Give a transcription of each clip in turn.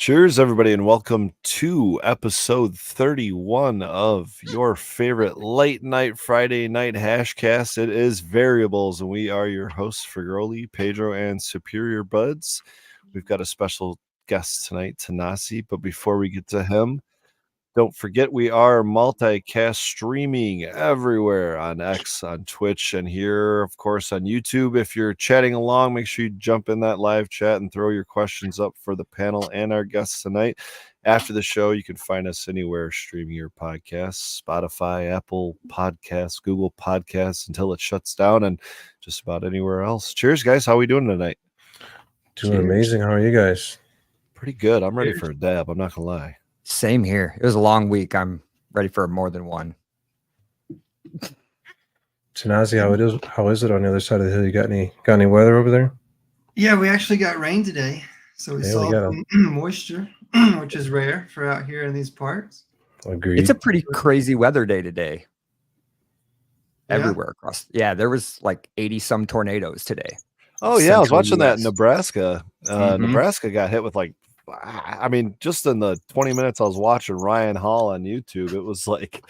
Cheers, everybody, and welcome to episode 31 of your favorite late night Friday night hashcast. It is Variables, and we are your hosts for Groli, Pedro, and Superior Buds. We've got a special guest tonight, Tanasi, but before we get to him, don't forget we are multicast streaming everywhere on X, on Twitch, and here, of course, on YouTube. If you're chatting along, make sure you jump in that live chat and throw your questions up for the panel and our guests tonight. After the show, you can find us anywhere streaming your podcasts, Spotify, Apple Podcasts, Google Podcasts, until it shuts down, and just about anywhere else. Cheers, guys. How are we doing tonight? Doing amazing. How are you guys? Pretty good. I'm ready for a dab. I'm not going to lie. Same here. It was a long week. I'm ready for more than one. Tanasi, how is it on the other side of the hill? You got any weather over there? Yeah, we actually got rain today, so we saw some moisture, which is rare for out here in these parts. Agreed. It's a pretty crazy weather day today. Everywhere across. Yeah, there was like 80 some tornadoes today. Oh yeah, I was watching that in Nebraska. Nebraska got hit with just in the 20 minutes I was watching Ryan Hall on YouTube, it was like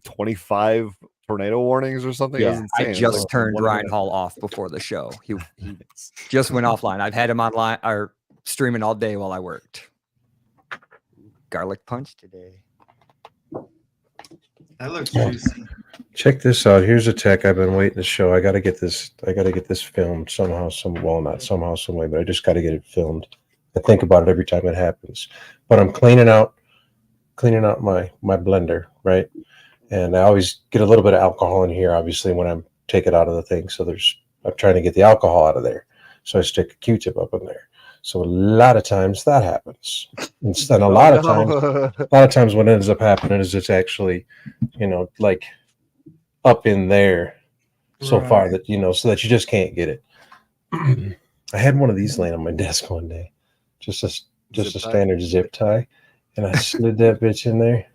25 tornado warnings or something. Yeah, I just turned Ryan Hall off before the show. He just went offline. I've had him online or streaming all day while I worked. Garlic punch today. That looks juicy. Check this out. Here's a tech I've been waiting to show. I gotta get this filmed somehow, not somehow, some way, but I just gotta get it filmed. I think about it every time it happens. But I'm cleaning out my blender, right? And I always get a little bit of alcohol in here, obviously, when I'm take it out of the thing. So I'm trying to get the alcohol out of there. So I stick a Q-tip up in there. So a lot of times that happens. And a lot of times what ends up happening is it's actually, like up in there so far that, so that you just can't get it. I had one of these laying on my desk one day. Just a standard zip tie, and I slid that bitch in there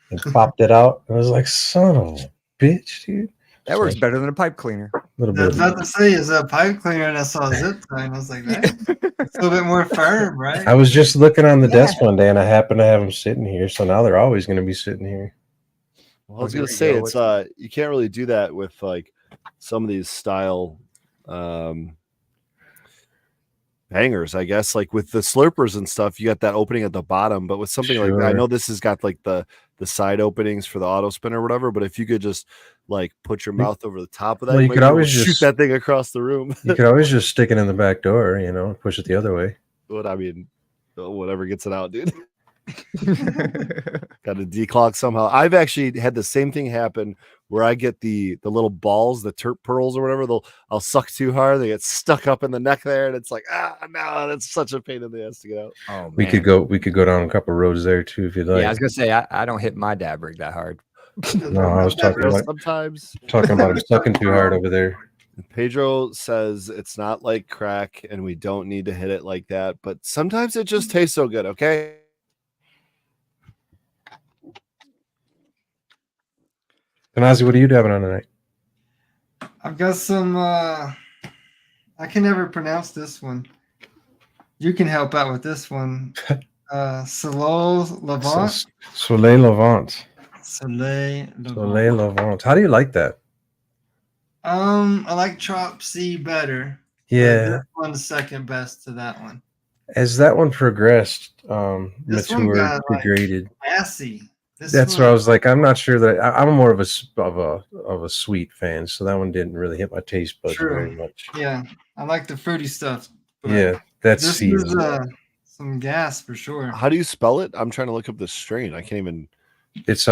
and popped it out. And I was like, "Son of a bitch, dude!" That works better than a pipe cleaner. I was about to say is a pipe cleaner, and I saw a zip tie, and I was like, "It's a little bit more firm, right?" I was just looking on the desk one day, and I happened to have them sitting here, so now they're always going to be sitting here. Well, I was going to say it's you can't really do that with like some of these style. Hangers, I guess, like with the slurpers and stuff, you got that opening at the bottom, but with something like that, I know this has got like the side openings for the auto spin or whatever, but if you could just like put your mouth over the top of that, you could always shoot that thing across the room. You could always just stick it in the back door, push it the other way. Whatever gets it out, dude. Got to declog somehow. I've actually had the same thing happen where I get the little balls, the terp pearls or whatever. I'll suck too hard, they get stuck up in the neck there, and it's like, no, that's such a pain in the ass to get out. Oh, man. We could go down a couple roads there too if you'd like. Yeah, I was gonna say I don't hit my dab rig that hard. No, I was talking about him sucking too hard over there. Pedro says it's not like crack, and we don't need to hit it like that, but sometimes it just tastes so good. Okay. Tanasi, what are you dabbing on tonight? I've got some. I can never pronounce this one. You can help out with this one. Soleil Levant. Soleil Levant. Soleil Levant. Soleil Levant. How do you like that? I like Trop C better. Yeah. This one's second best to that one. As that one progressed, This matured, one got, degraded. Assy. That's where I was like, I'm not sure that I'm more of a sweet fan, so that one didn't really hit my taste buds very much. Yeah, I like the fruity stuff. Yeah, that's this is some gas for sure. How do you spell it? I'm trying to look up the strain. I can't even. It's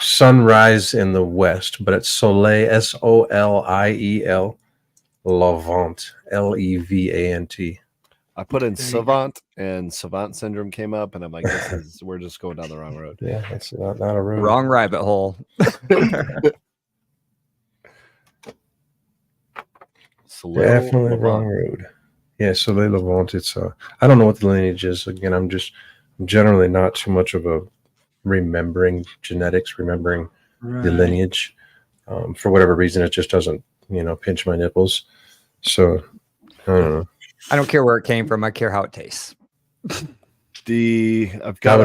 sunrise in the west, but it's Soleil, Soliel, Levant, Levant. I put in savant, and savant syndrome came up, and I'm like, we're just going down the wrong road. Yeah, it's not a road. Wrong rabbit hole. Definitely wrong road. Yeah, Soleil Levant. It's I don't know what the lineage is. Again, I'm generally not too much of a remembering genetics, the lineage. For whatever reason, it just doesn't, pinch my nipples. So I don't know. I don't care where it came from. I care how it tastes. I've got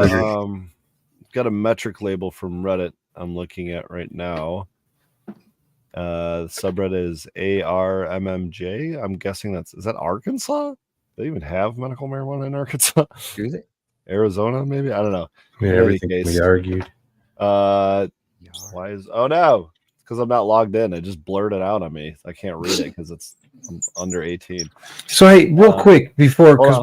a metric label from Reddit I'm looking at right now. The subreddit is ARMMJ. I'm guessing is that Arkansas? Do they even have medical marijuana in Arkansas? Is it? Arizona, maybe? I don't know. I mean, everything we argued. Why is no? Because I'm not logged in. It just blurred it out on me. I can't read it because I'm under 18. So hey, real quick before, because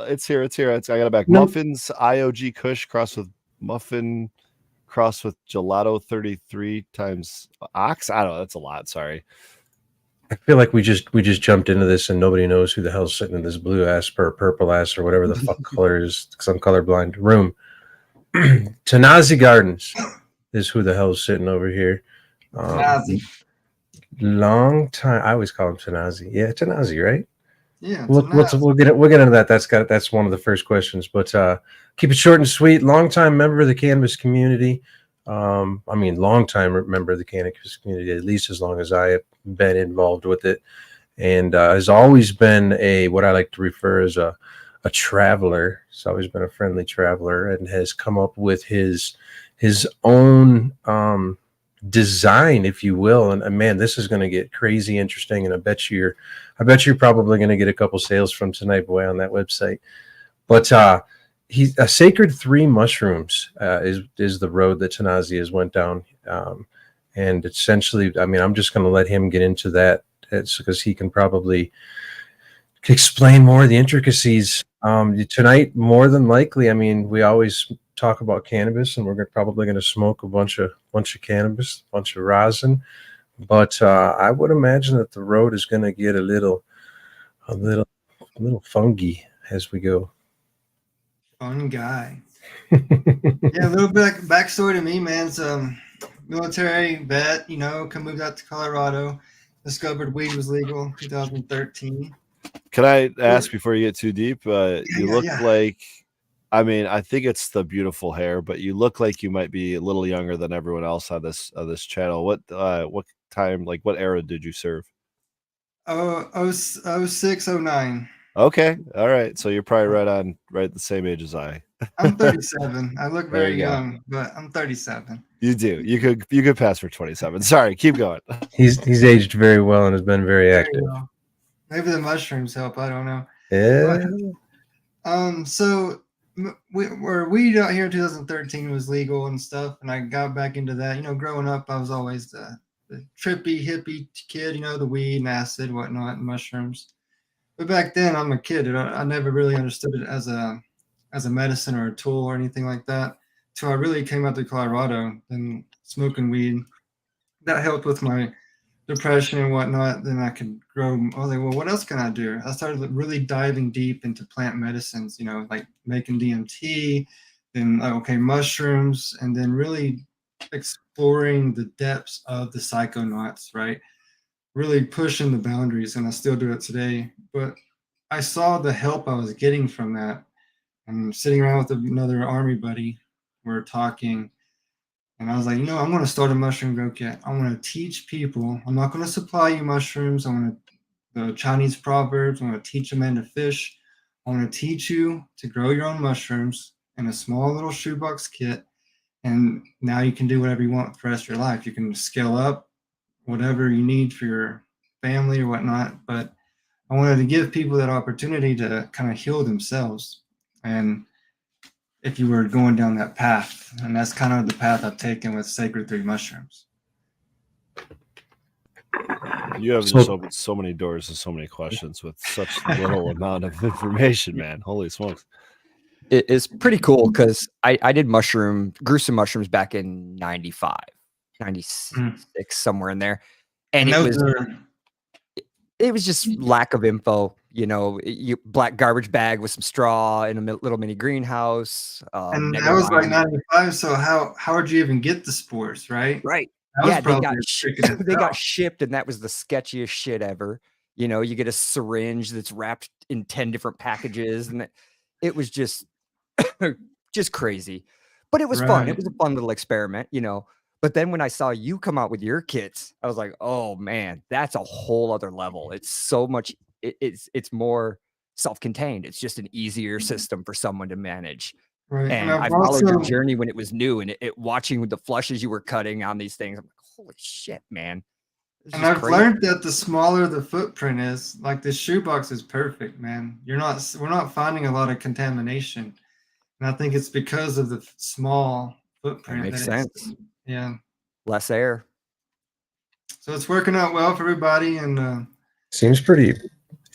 it's here. I got it back. No. Muffins IOG Kush crossed with muffin crossed with gelato 33 times ox. I don't know. That's a lot. Sorry. I feel like we just jumped into this and nobody knows who the hell's sitting in this blue ass or purple ass or whatever the fuck color is, because I'm colorblind room. Tanasi Gardens is who the hell's sitting over here. Long time. I always call him Tanasi. Yeah, Tanasi, right? Yeah. We'll get into that. That's one of the first questions. But keep it short and sweet. Long-time member of the cannabis community. Long-time member of the cannabis community, at least as long as I have been involved with it, and has always been what I like to refer as a traveler. He's always been a friendly traveler and has come up with his own design, if you will. And man, this is going to get crazy interesting. And I bet you're probably going to get a couple sales from tonight, boy, on that website. But he's a Sacred 3 mushrooms is the road that Tanasi has went down. And essentially, I mean, I'm just going to let him get into that. It's because he can probably explain more of the intricacies tonight. More than likely, I mean, we always talk about cannabis, and we're probably going to smoke a bunch of cannabis, a bunch of rosin. But I would imagine that the road is going to get a little fungy as we go. Fun guy. Yeah, a little bit backstory to me, man. Military vet, moved out to Colorado, discovered weed was legal in 2013. Can I ask before you get too deep? You look like, I mean, I think it's the beautiful hair, but you look like you might be a little younger than everyone else on this channel. What time, like what era did you serve? 06, 09. Okay, all right. So you're probably right the same age as I. I'm 37. I look very young, but I'm 37. You do. You could pass for 27. Sorry, keep going. He's aged very well and has been very active. Well. Maybe the mushrooms help. I don't know. Yeah. But, so weed out here in 2013 was legal and stuff, and I got back into that. Growing up, I was always the trippy hippie kid. The weed and acid, whatnot, and mushrooms. But back then, I'm a kid. I never really understood it as a medicine or a tool or anything like that. Till I really came out to Colorado and smoking weed. That helped with my depression and whatnot. Then I could grow. I was like, well, what else can I do? I started really diving deep into plant medicines, like making DMT, then mushrooms, and then really exploring the depths of the psychonauts, right? Really pushing the boundaries, and I still do it today. But I saw the help I was getting from that. I'm sitting around with another Army buddy. We're talking, and I was like, I'm going to start a mushroom grow kit. I want to teach people. I'm not going to supply you mushrooms. I want the Chinese proverbs. I'm going to teach a man to fish. I want to teach you to grow your own mushrooms in a small little shoebox kit. And now you can do whatever you want for the rest of your life. You can scale up whatever you need for your family or whatnot. But I wanted to give people that opportunity to kind of heal themselves. And if you were going down that path, and that's kind of the path I've taken with Sacred 3 mushrooms. You have just opened so many doors and so many questions with such little amount of information, man. Holy smokes. It is pretty cool because I did grew some mushrooms back in 95, 96, somewhere in there. And it was just lack of info, black garbage bag with some straw in a little mini greenhouse. And that was like 95. So how would you even get the spores, right? Right. Yeah, they got shipped, and that was the sketchiest shit ever. You get a syringe that's wrapped in 10 different packages, and it was just crazy. But it was fun. It was a fun little experiment, But then when I saw you come out with your kits, I was like, oh man, that's a whole other level. It's so much. It's more self-contained. It's just an easier system for someone to manage. Right. And I've I followed your also, journey when it was new, and watching the flushes you were cutting on these things. I'm like, holy shit, man. It's and just I've crazy. learned that the smaller the footprint is, like the shoebox is perfect, man. We're not finding a lot of contamination. And I think it's because of the small That footprint makes that it's, sense. yeah. Less air. So it's working out well for everybody, and Seems pretty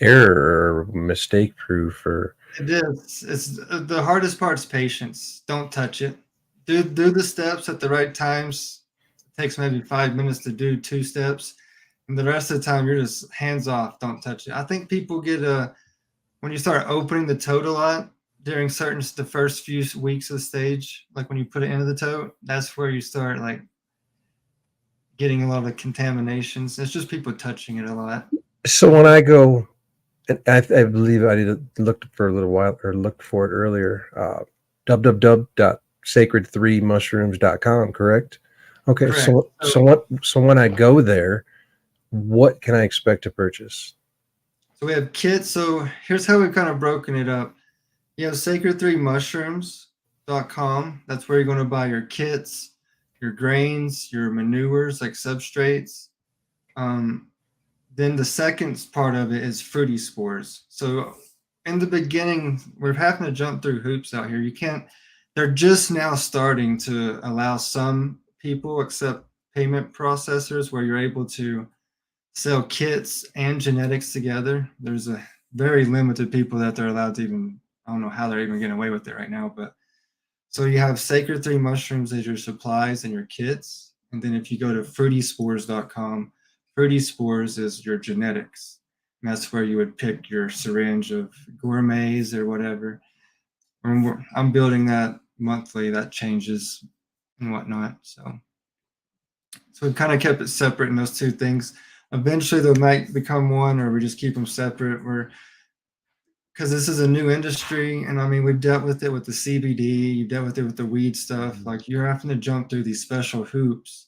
error or mistake proof. Or it is. It's the hardest part's patience. Don't touch it. Do the steps at the right times. It takes maybe 5 minutes to do 2 steps, and the rest of the time you're just hands off. Don't touch it. I think people get when you start opening the tote a lot during the first few weeks of the stage, like when you put it into the tote, that's where you start like getting a lot of contaminations. It's just people touching it a lot. so when I go, and I believe I looked for a little while or looked for it earlier. www.sacred3mushrooms.com. Correct. Okay. Correct. So when I go there, what can I expect to purchase? So we have kits. So here's how we've kind of broken it up. You have sacred3mushrooms.com. That's where you're going to buy your kits, your grains, your manures like substrates. Then the second part of it is fruity spores. So in the beginning, we're having to jump through hoops out here. They're just now starting to allow some people accept payment processors where you're able to sell kits and genetics together. There's a very limited people that they're allowed to even, I don't know how they're even getting away with it right now, but so you have Sacred 3 mushrooms as your supplies and your kits. And then if you go to fruityspores.com, Fruity Spores is your genetics. And that's where you would pick your syringe of gourmets or whatever. I'm building that monthly. That changes and whatnot. So we've kind of kept it separate in those two things. Eventually, they might become one, or we just keep them separate. Because this is a new industry, and I mean, we've dealt with it with the CBD, you've dealt with it with the weed stuff. Like you're having to jump through these special hoops.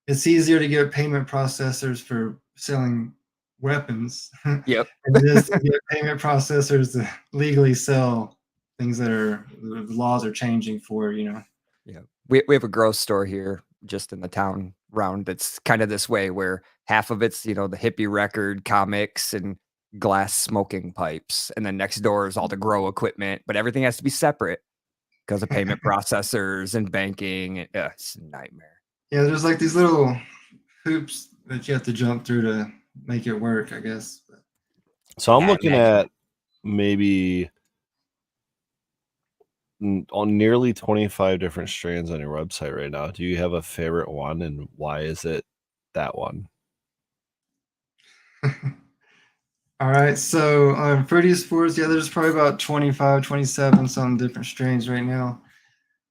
It's easier to get payment processors for selling weapons Yep. than it is to get payment processors to legally sell things that the laws are changing for, Yeah. We have a grocery store here just in the town round that's kind of this way where half of it's, the hippie record, comics, and glass smoking pipes. And then next door is all the grow equipment, but everything has to be separate because of payment processors and banking. It's a nightmare. Yeah, there's like these little hoops that you have to jump through to make it work, I guess. So I'm I looking imagine. at maybe on nearly 25 different strands on your website right now. Do you have a favorite one, and why is it that one? All right, so Fruity Spores, yeah, there's probably about 25, 27 some different strains right now.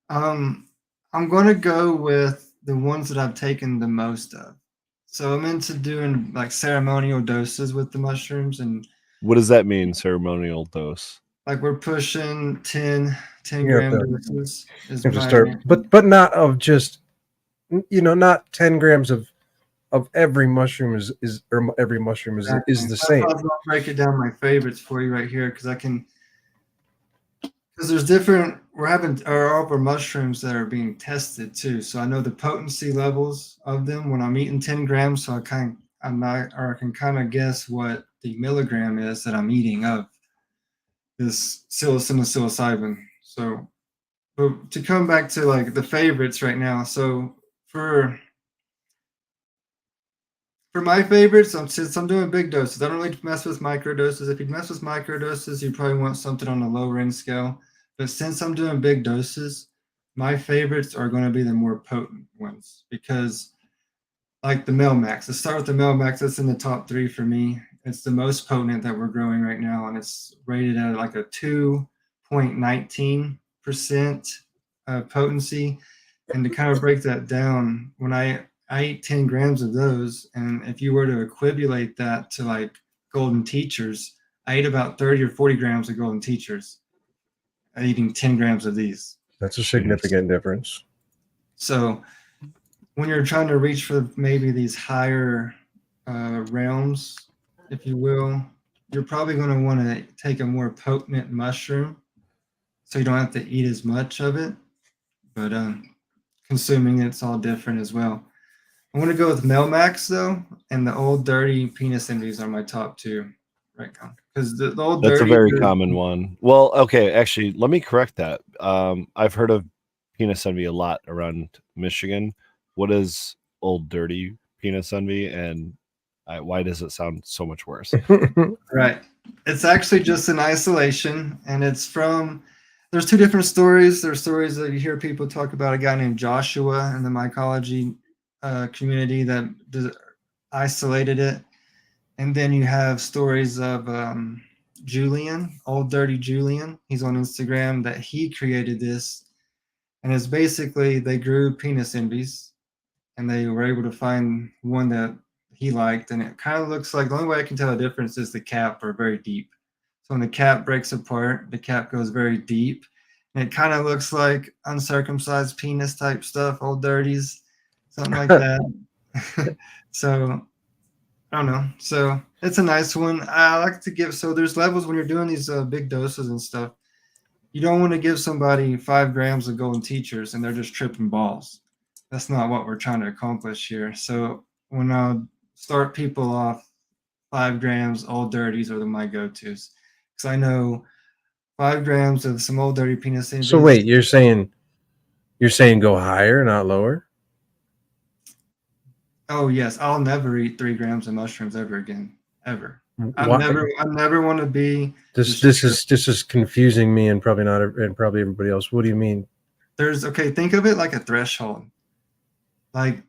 I'm going to go with the ones that I've taken the most of. So I'm into doing like ceremonial doses with the mushrooms, and What does that mean, ceremonial dose? like we're pushing 10 You gram have to, doses is you have to my start, but not of just, not 10 grams of every mushroom is or every mushroom is exactly. the So same. I'll break it down my favorites for you right here because there's different. We're having all of our mushrooms that are being tested too. So I know the potency levels of them when I'm eating 10 grams. So I can kind of guess what the milligram is that I'm eating of this psilocin and psilocybin. So, but to come back to like the favorites right now. So for my favorites, since I'm doing big doses, I don't really mess with micro doses. If you mess with micro doses, you probably want something on the lower end scale. But since I'm doing big doses, my favorites are going to be the more potent ones because, like the Melmax, let's start with the Melmax. That's in the top 3 for me. It's the most potent that we're growing right now, and it's rated at like a 2.19% potency. And to kind of break that down, when I eat 10 grams of those, and if you were to equivocate that to like golden teachers, I ate about 30 or 40 grams of golden teachers eating 10 grams of these. That's a significant difference. So when you're trying to reach for maybe these higher realms, if you will, you're probably going to want to take a more potent mushroom, so you don't have to eat as much of it. But consuming it's all different as well. I want to go with Melmax though, and the Old Dirty Penis Envies are my top two right now, because the Old That's a Dirty. very common one. Well, okay, actually, let me correct that. I've heard of penis envy a lot around Michigan. What is Old Dirty Penis Envy, and why does it sound so much worse? Right. It's actually just in isolation, and it's from. There's two different stories. There's stories that you hear people talk about a guy named Joshua in the mycology community that isolated it, and then you have stories of Julian, Old Dirty Julian. He's on Instagram that he created this, and it's basically they grew penis envies, and they were able to find one that he liked, and it kind of looks like the only way I can tell the difference is the cap are very deep. So when the cap breaks apart, the cap goes very deep, and it kind of looks like uncircumcised penis type stuff, old dirties, something like that. So I don't know. So it's a nice one. I like to give. So there's levels when you're doing these big doses and stuff. You don't want to give somebody 5 grams of golden teachers and they're just tripping balls. That's not what we're trying to accomplish here. So when I start people off, 5 grams, old dirties are my go-tos, because I know 5 grams of some old dirty penis. So wait, you're saying go higher, not lower? Oh yes, I'll never eat 3 grams of mushrooms ever again, ever. I Why? never want to be. This is confusing me and probably not, and probably everybody else. What do you mean? Think of it like a threshold. Like,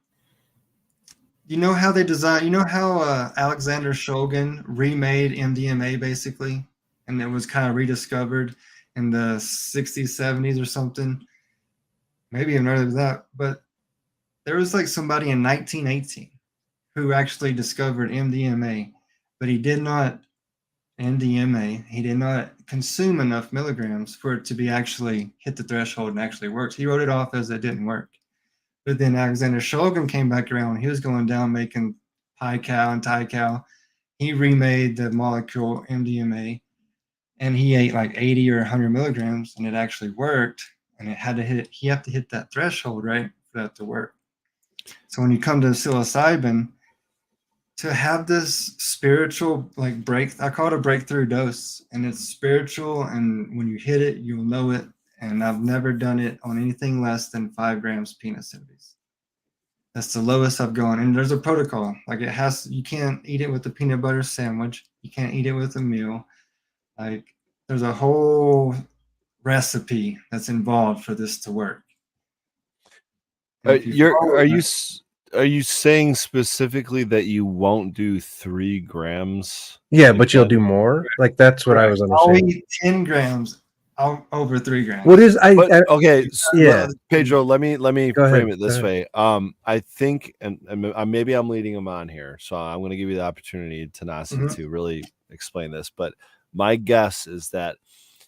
you know how they design, you know how Alexander Shulgin remade MDMA basically, and it was kind of rediscovered in the 60s, 70s or something, maybe even earlier than that. But there was like somebody in 1918 who actually discovered MDMA, but he did not consume enough milligrams for it to be actually hit the threshold and actually works. He wrote it off as it didn't work. But then Alexander Shulgin came back around. He was going down making high cal and Thai cal. He remade the molecule MDMA, and he ate like 80 or 100 milligrams, and it actually worked. And it had to hit. He had to hit that threshold, right, for that to work. So when you come to psilocybin, to have this spiritual I call it a breakthrough dose, and it's spiritual. And when you hit it, you'll know it. And I've never done it on anything less than 5 grams penis envies. That's the lowest I've gone. And there's a protocol. Like you can't eat it with a peanut butter sandwich. You can't eat it with a meal. Like there's a whole recipe that's involved for this to work. Are you saying specifically that you won't do 3 grams? Yeah, but you'll do more. Like that's what I was understanding. I'll eat 10 grams over 3 grams. What is okay? Yeah, Pedro, let me Go frame ahead, it this way. I think, and maybe I'm leading him on here, so I'm going to give you the opportunity, Tanasi, to really explain this. But my guess is that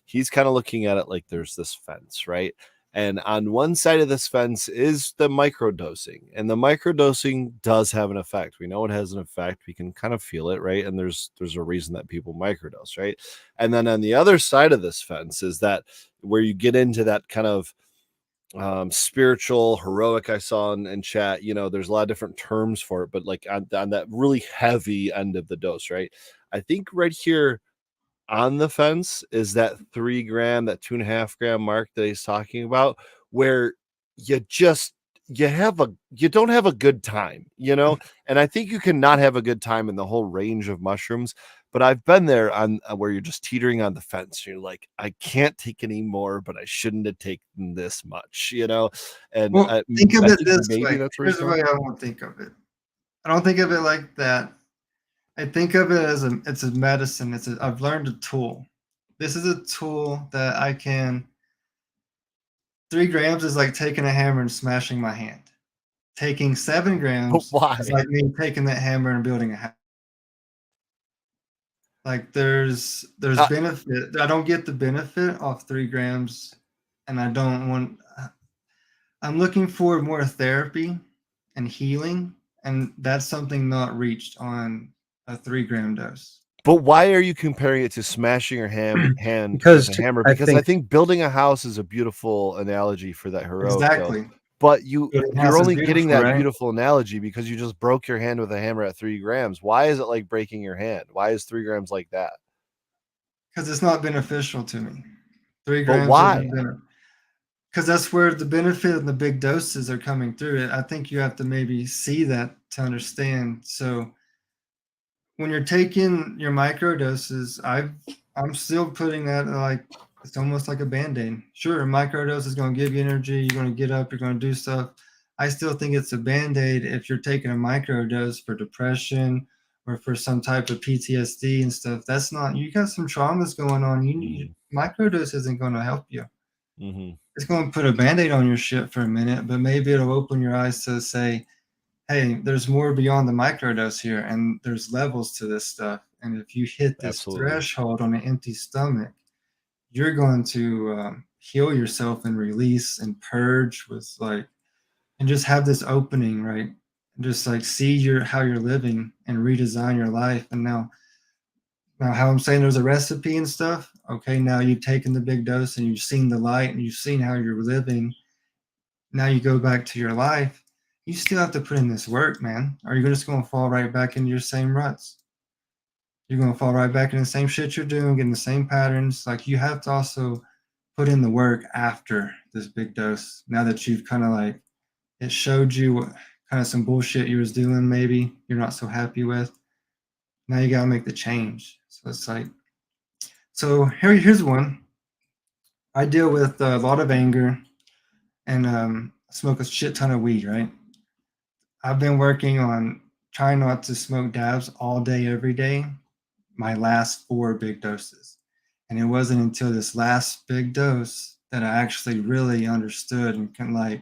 he's kind of looking at it like there's this fence, right? And on one side of this fence is the microdosing, and the microdosing does have an effect. We know it has an effect. We can kind of feel it, right? And there's a reason that people microdose, right? And then on the other side of this fence is that where you get into that kind of spiritual, heroic. I saw in chat, there's a lot of different terms for it, but like on that really heavy end of the dose, right? I think right here on the fence is that 3 gram, that 2.5 gram mark that he's talking about, where you don't have a good time, and I think you cannot have a good time in the whole range of mushrooms. But I've been there on where you're just teetering on the fence. You're like, I can't take any more, but I shouldn't have taken this much, And think of it this maybe way. that's where Here's the way I won't think of it. I don't think of it like that. I think of it as it's a medicine. I've learned a tool. This is a tool that I can. 3 grams is like taking a hammer and smashing my hand. Taking 7 grams is like me taking that hammer and building a house. Like there's benefit. I don't get the benefit off 3 grams, and I don't want. I'm looking for more therapy and healing, and that's something not reached on a 3 gram dose. But why are you comparing it to smashing your hand Because with a hammer? I Because I think think building a house is a beautiful analogy for that heroic dose. Exactly. But Building a you're house is only getting beautiful, that right? beautiful analogy because you just broke your hand with a hammer at 3 grams. Why is it like breaking your hand? Why is 3 grams like that? Because it's not beneficial to me. 3 But grams why? isn't better. Because that's where the benefit and the big doses are coming through it. I think you have to maybe see that to understand. So when you're taking your micro doses, I'm still putting that like it's almost like a band-aid. Sure, a micro dose is going to give you energy. You're going to get up. You're going to do stuff. I still think it's a band-aid if you're taking a micro dose for depression or for some type of PTSD and stuff. That's not. You got some traumas going on. You need micro dose isn't going to help you. Mm-hmm. It's going to put a band-aid on your shit for a minute, but maybe it'll open your eyes to say, hey, there's more beyond the microdose here, and there's levels to this stuff. And if you hit this Absolutely. threshold on an empty stomach, you're going to heal yourself and release and purge with like, and just have this opening, right? And just like see how you're living and redesign your life. And now how I'm saying there's a recipe and stuff. Okay, now you've taken the big dose and you've seen the light and you've seen how you're living. Now you go back to your life, you still have to put in this work, man. Or you're just going to fall right back into your same ruts. You're going to fall right back in the same shit you're doing, getting the same patterns. Like you have to also put in the work after this big dose. Now that you've kind of like, it showed you what kind of some bullshit you was doing, maybe you're not so happy with. Now you got to make the change. So it's like, so here's one. I deal with a lot of anger and smoke a shit ton of weed, right? I've been working on trying not to smoke dabs all day, every day, my last 4 big doses. And it wasn't until this last big dose that I actually really understood and can like,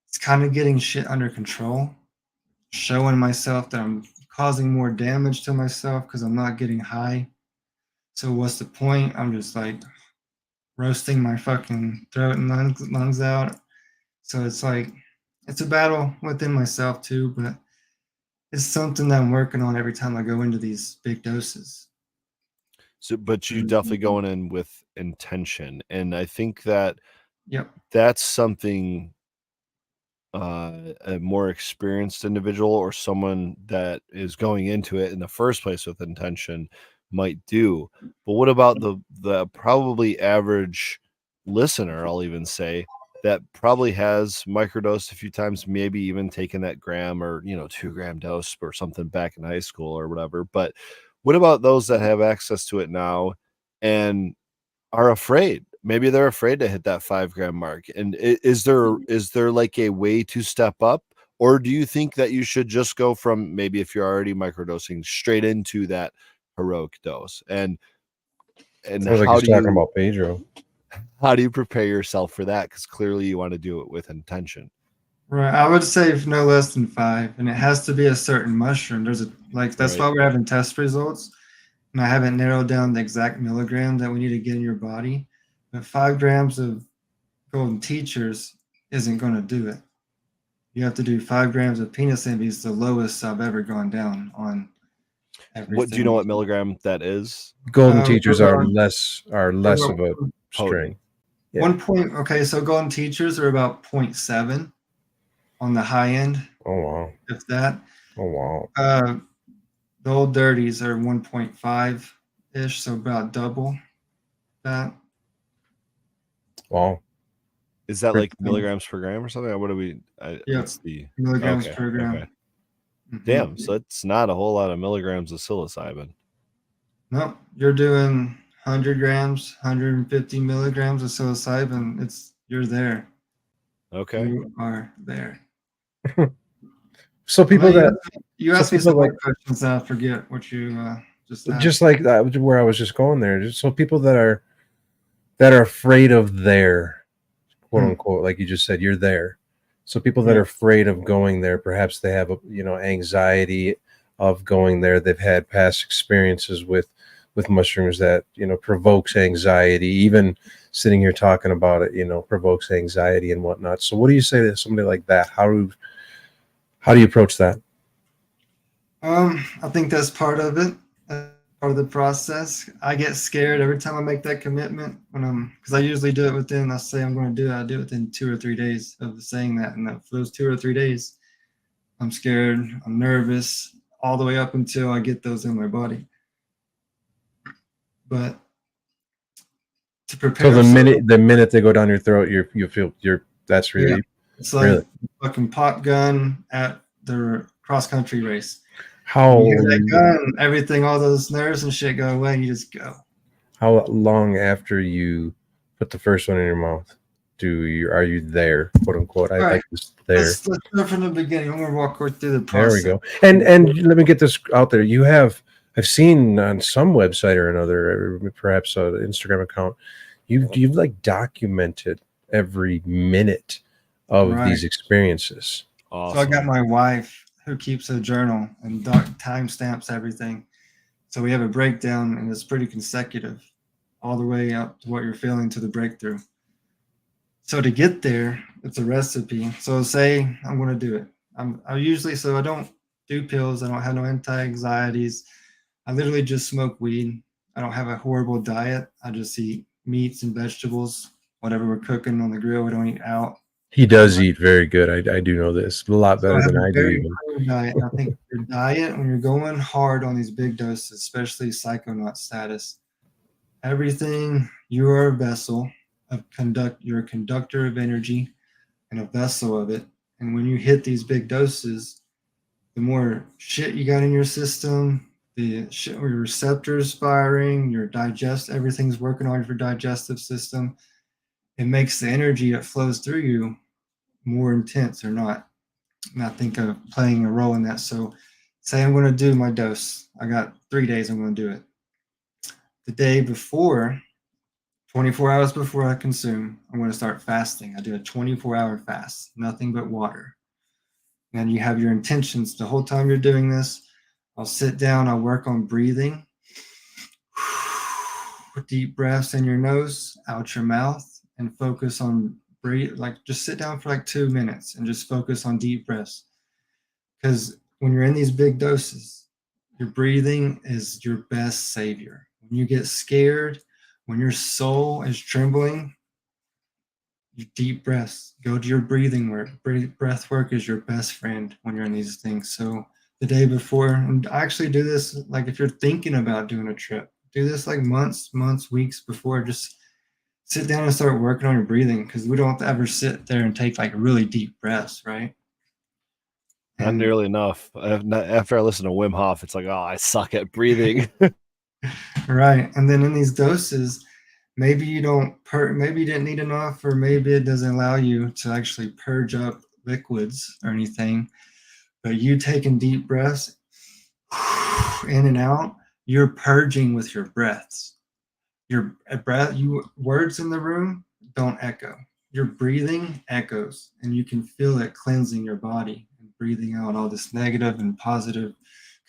it's kind of getting shit under control, showing myself that I'm causing more damage to myself because I'm not getting high. So what's the point? I'm just like roasting my fucking throat and lungs out. So it's like, it's a battle within myself too, but it's something that I'm working on every time I go into these big doses. So, but you definitely going in with intention, and I think that Yep. that's something a more experienced individual or someone that is going into it in the first place with intention might do. But what about the probably average listener, I'll even say, that probably has microdosed a few times, maybe even taken that gram or 2 gram dose or something back in high school or whatever. But what about those that have access to it now and are afraid? Maybe they're afraid to hit that 5 gram mark. And is there like a way to step up? Or do you think that you should just go from, maybe if you're already microdosing, straight into that heroic dose? And Sounds like he's talking about Pedro. how do you prepare yourself for that? Because clearly you want to do it with intention. Right. I would say no less than 5, and it has to be a certain mushroom. There's a that's why we're having test results, and I haven't narrowed down the exact milligram that we need to get in your body. But 5 grams of golden teachers isn't going to do it. You have to do 5 grams of penis envy is the lowest I've ever gone down on everything. What do you know what milligram that is? Golden teachers are less of a Potent. string. Yeah. 1 point. Okay, so golden teachers are about 0.7 on the high end. Oh wow. If that. Oh wow. The old dirties are 1.5 ish, so about double that. Wow. Is that like milligrams per gram or something? What do we? Yeah, what's the milligrams per gram. Okay. Damn, so it's not a whole lot of milligrams of psilocybin. No, you're doing 100 grams, 150 milligrams of psilocybin. You're there. Okay. You are there. So people you asked me some more questions and I forget what you just asked. Just like that, where I was just going there. So people that are afraid of their quote unquote, like you just said, you're there. So people that are afraid of going there, perhaps they have anxiety of going there. They've had past experiences with mushrooms that provokes anxiety. Even sitting here talking about it, provokes anxiety and whatnot. So what do you say to somebody like that? How do you approach that? I think that's part of it. Part part of the process. I get scared every time I make that commitment because I usually do it within, I say I'm going to do it, I do it within 2 or 3 days of saying that. And for those 2 or 3 days, I'm scared, I'm nervous, all the way up until I get those in my body. But to prepare. So the minute they go down your throat, you feel that's really. Yeah, it's like really? fucking pop gun at the cross country race. How You hear that gun, everything, all those nerves and shit go away, and you just go. How long after you put the first one in your mouth are you there, quote unquote? I like this there. Let's start from the beginning. I'm gonna walk right through the process. There we go. And let me get this out there. I've seen on some website or another, perhaps an Instagram account, you've like documented every minute of these experiences. Awesome. So I got my wife who keeps a journal and timestamps everything. So we have a breakdown, and it's pretty consecutive all the way up to what you're feeling to the breakthrough. So to get there, it's a recipe. So say I'm going to do it. I don't do pills. I don't have no anti-anxieties. I literally just smoke weed. I don't have a horrible diet. I just eat meats and vegetables, whatever we're cooking on the grill. We don't eat out. He does eat very good. I do know this. A lot better than I do even. Diet. I think your diet, when you're going hard on these big doses, especially psychonaut status, everything, you are a vessel of you're a conductor of energy and a vessel of it. And when you hit these big doses, the more shit you got in your system, the shit, your receptors firing, everything's working on your digestive system. It makes the energy that flows through you more intense or not. And I think of playing a role in that. So say I'm going to do my dose. I got 3 days I'm going to do it. The day before, 24 hours before I consume, I'm going to start fasting. I do a 24-hour fast, nothing but water. And you have your intentions the whole time you're doing this. I'll sit down, I'll work on breathing. Deep breaths in your nose, out your mouth, and focus on breathe. Like just sit down for like 2 minutes and just focus on deep breaths. Because when you're in these big doses, your breathing is your best savior. When you get scared, when your soul is trembling, your deep breaths, go to your breathing work. Breath work is your best friend when you're in these things. So the day before, and I actually do this, like if you're thinking about doing a trip, do this like months, weeks before. Just sit down and start working on your breathing, because we don't have to ever sit there and take like really deep breaths, right? Not nearly enough. After I listen to Wim Hof, it's like, oh, I suck at breathing. Right. And then in these doses, maybe you maybe you didn't need enough, or maybe it doesn't allow you to actually purge up liquids or anything. But you taking deep breaths in and out, you're purging with your breaths. Your breath, words in the room don't echo. Your breathing echoes, and you can feel it cleansing your body and breathing out all this negative and positive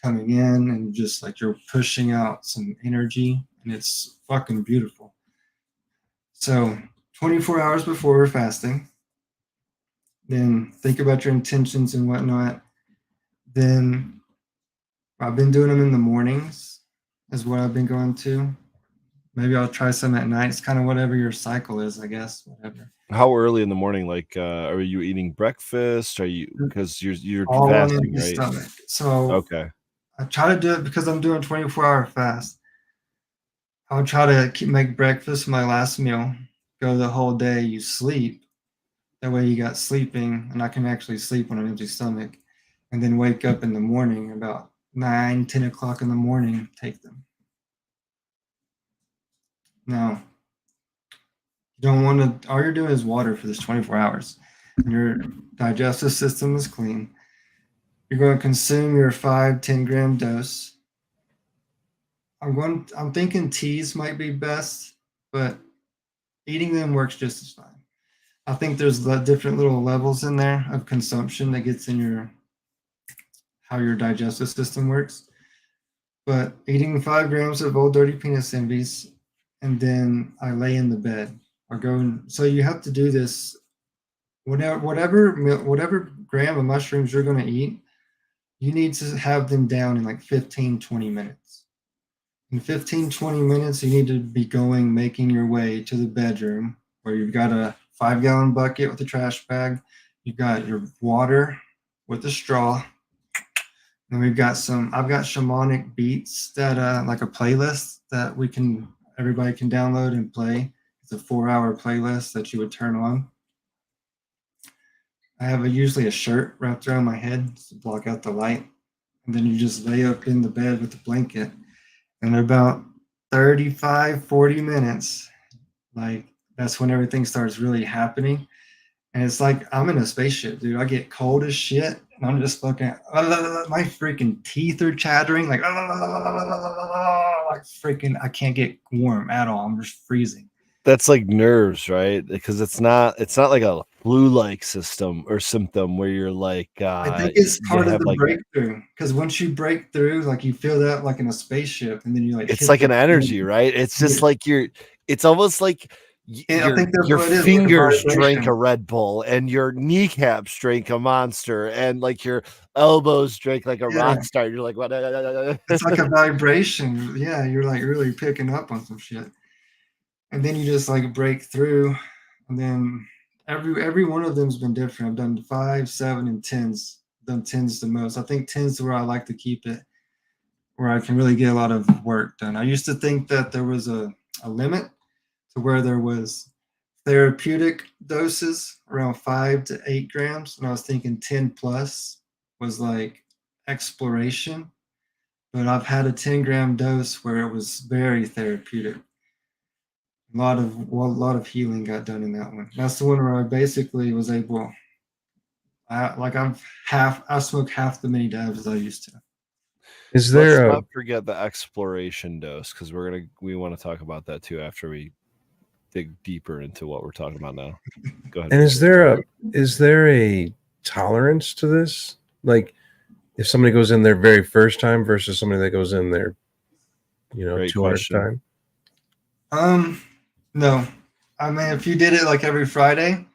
coming in, and just like you're pushing out some energy, and it's fucking beautiful. So 24 hours before we're fasting, then think about your intentions and whatnot. Then I've been doing them in the mornings is what I've been going to. Maybe I'll try some at night. It's kind of whatever your cycle is, I guess, whatever. How early in the morning? Like, are you eating breakfast? Are you, because you're all fasting, on right? Stomach. So okay. I try to do it because I'm doing 24-hour fast. I'll try to make breakfast my last meal. Go the whole day. You sleep. That way you got sleeping, and I can actually sleep on an empty stomach, and then wake up in the morning about 9, 10 o'clock in the morning, take them. Now, you don't want to, all you're doing is water for this 24 hours. And your digestive system is clean. You're going to consume your 5-10 gram dose. I'm thinking teas might be best, but eating them works just as fine. I think there's different little levels in there of consumption that gets in how your digestive system works. But eating 5 grams of Old Dirty Penis Envies, and then I lay in the bed. So you have to do this. Whatever gram of mushrooms you're going to eat, you need to have them down in like 15, 20 minutes. in 15, 20 minutes, you need to be making your way to the bedroom where you've got a 5-gallon bucket with a trash bag. You've got your water with a straw. And I've got shamanic beats that like a playlist that everybody can download and play. It's a 4-hour playlist that you would turn on. I have usually a shirt wrapped around my head to block out the light. And then you just lay up in the bed with the blanket. And about 35, 40 minutes, like that's when everything starts really happening. And it's like I'm in a spaceship, dude. I get cold as shit. And I'm just fucking, my freaking teeth are chattering. Like freaking, I can't get warm at all. I'm just freezing. That's like nerves, right? Because it's not like a flu-like system or symptom where you're like, I think it's you part of have the like, breakthrough. Because once you break through, like you feel that like in a spaceship, and then you like it's hit like the an energy, right? It's just like it's almost like And I think that's your what it is. Like a fingers drank vibration. a Red Bull and your kneecaps drank a Monster and like your elbows drank like a Yeah. rock star. You're like, what? It's like a vibration. Yeah, you're like really picking up on some shit. And then you just like break through. And then every one of them's been different. I've done 5, 7, and 10s. I've done 10s the most. I think 10s where I like to keep it, where I can really get a lot of work done. I used to think that there was a limit to where there was therapeutic doses around 5 to 8 grams. And I was thinking 10 plus was like exploration. But I've had a 10-gram dose where it was very therapeutic. A lot of healing got done in that one. That's the one where I basically was able. I smoke half the many dabs as I used to. Is Let's there a not forget the exploration dose because we want to talk about that too after we dig deeper into what we're talking about now. Go ahead. and Peter. is there a tolerance to this? Like if somebody goes in their very first time versus somebody that goes in their, Great 200th question. time? No. I mean, if you did it like every Friday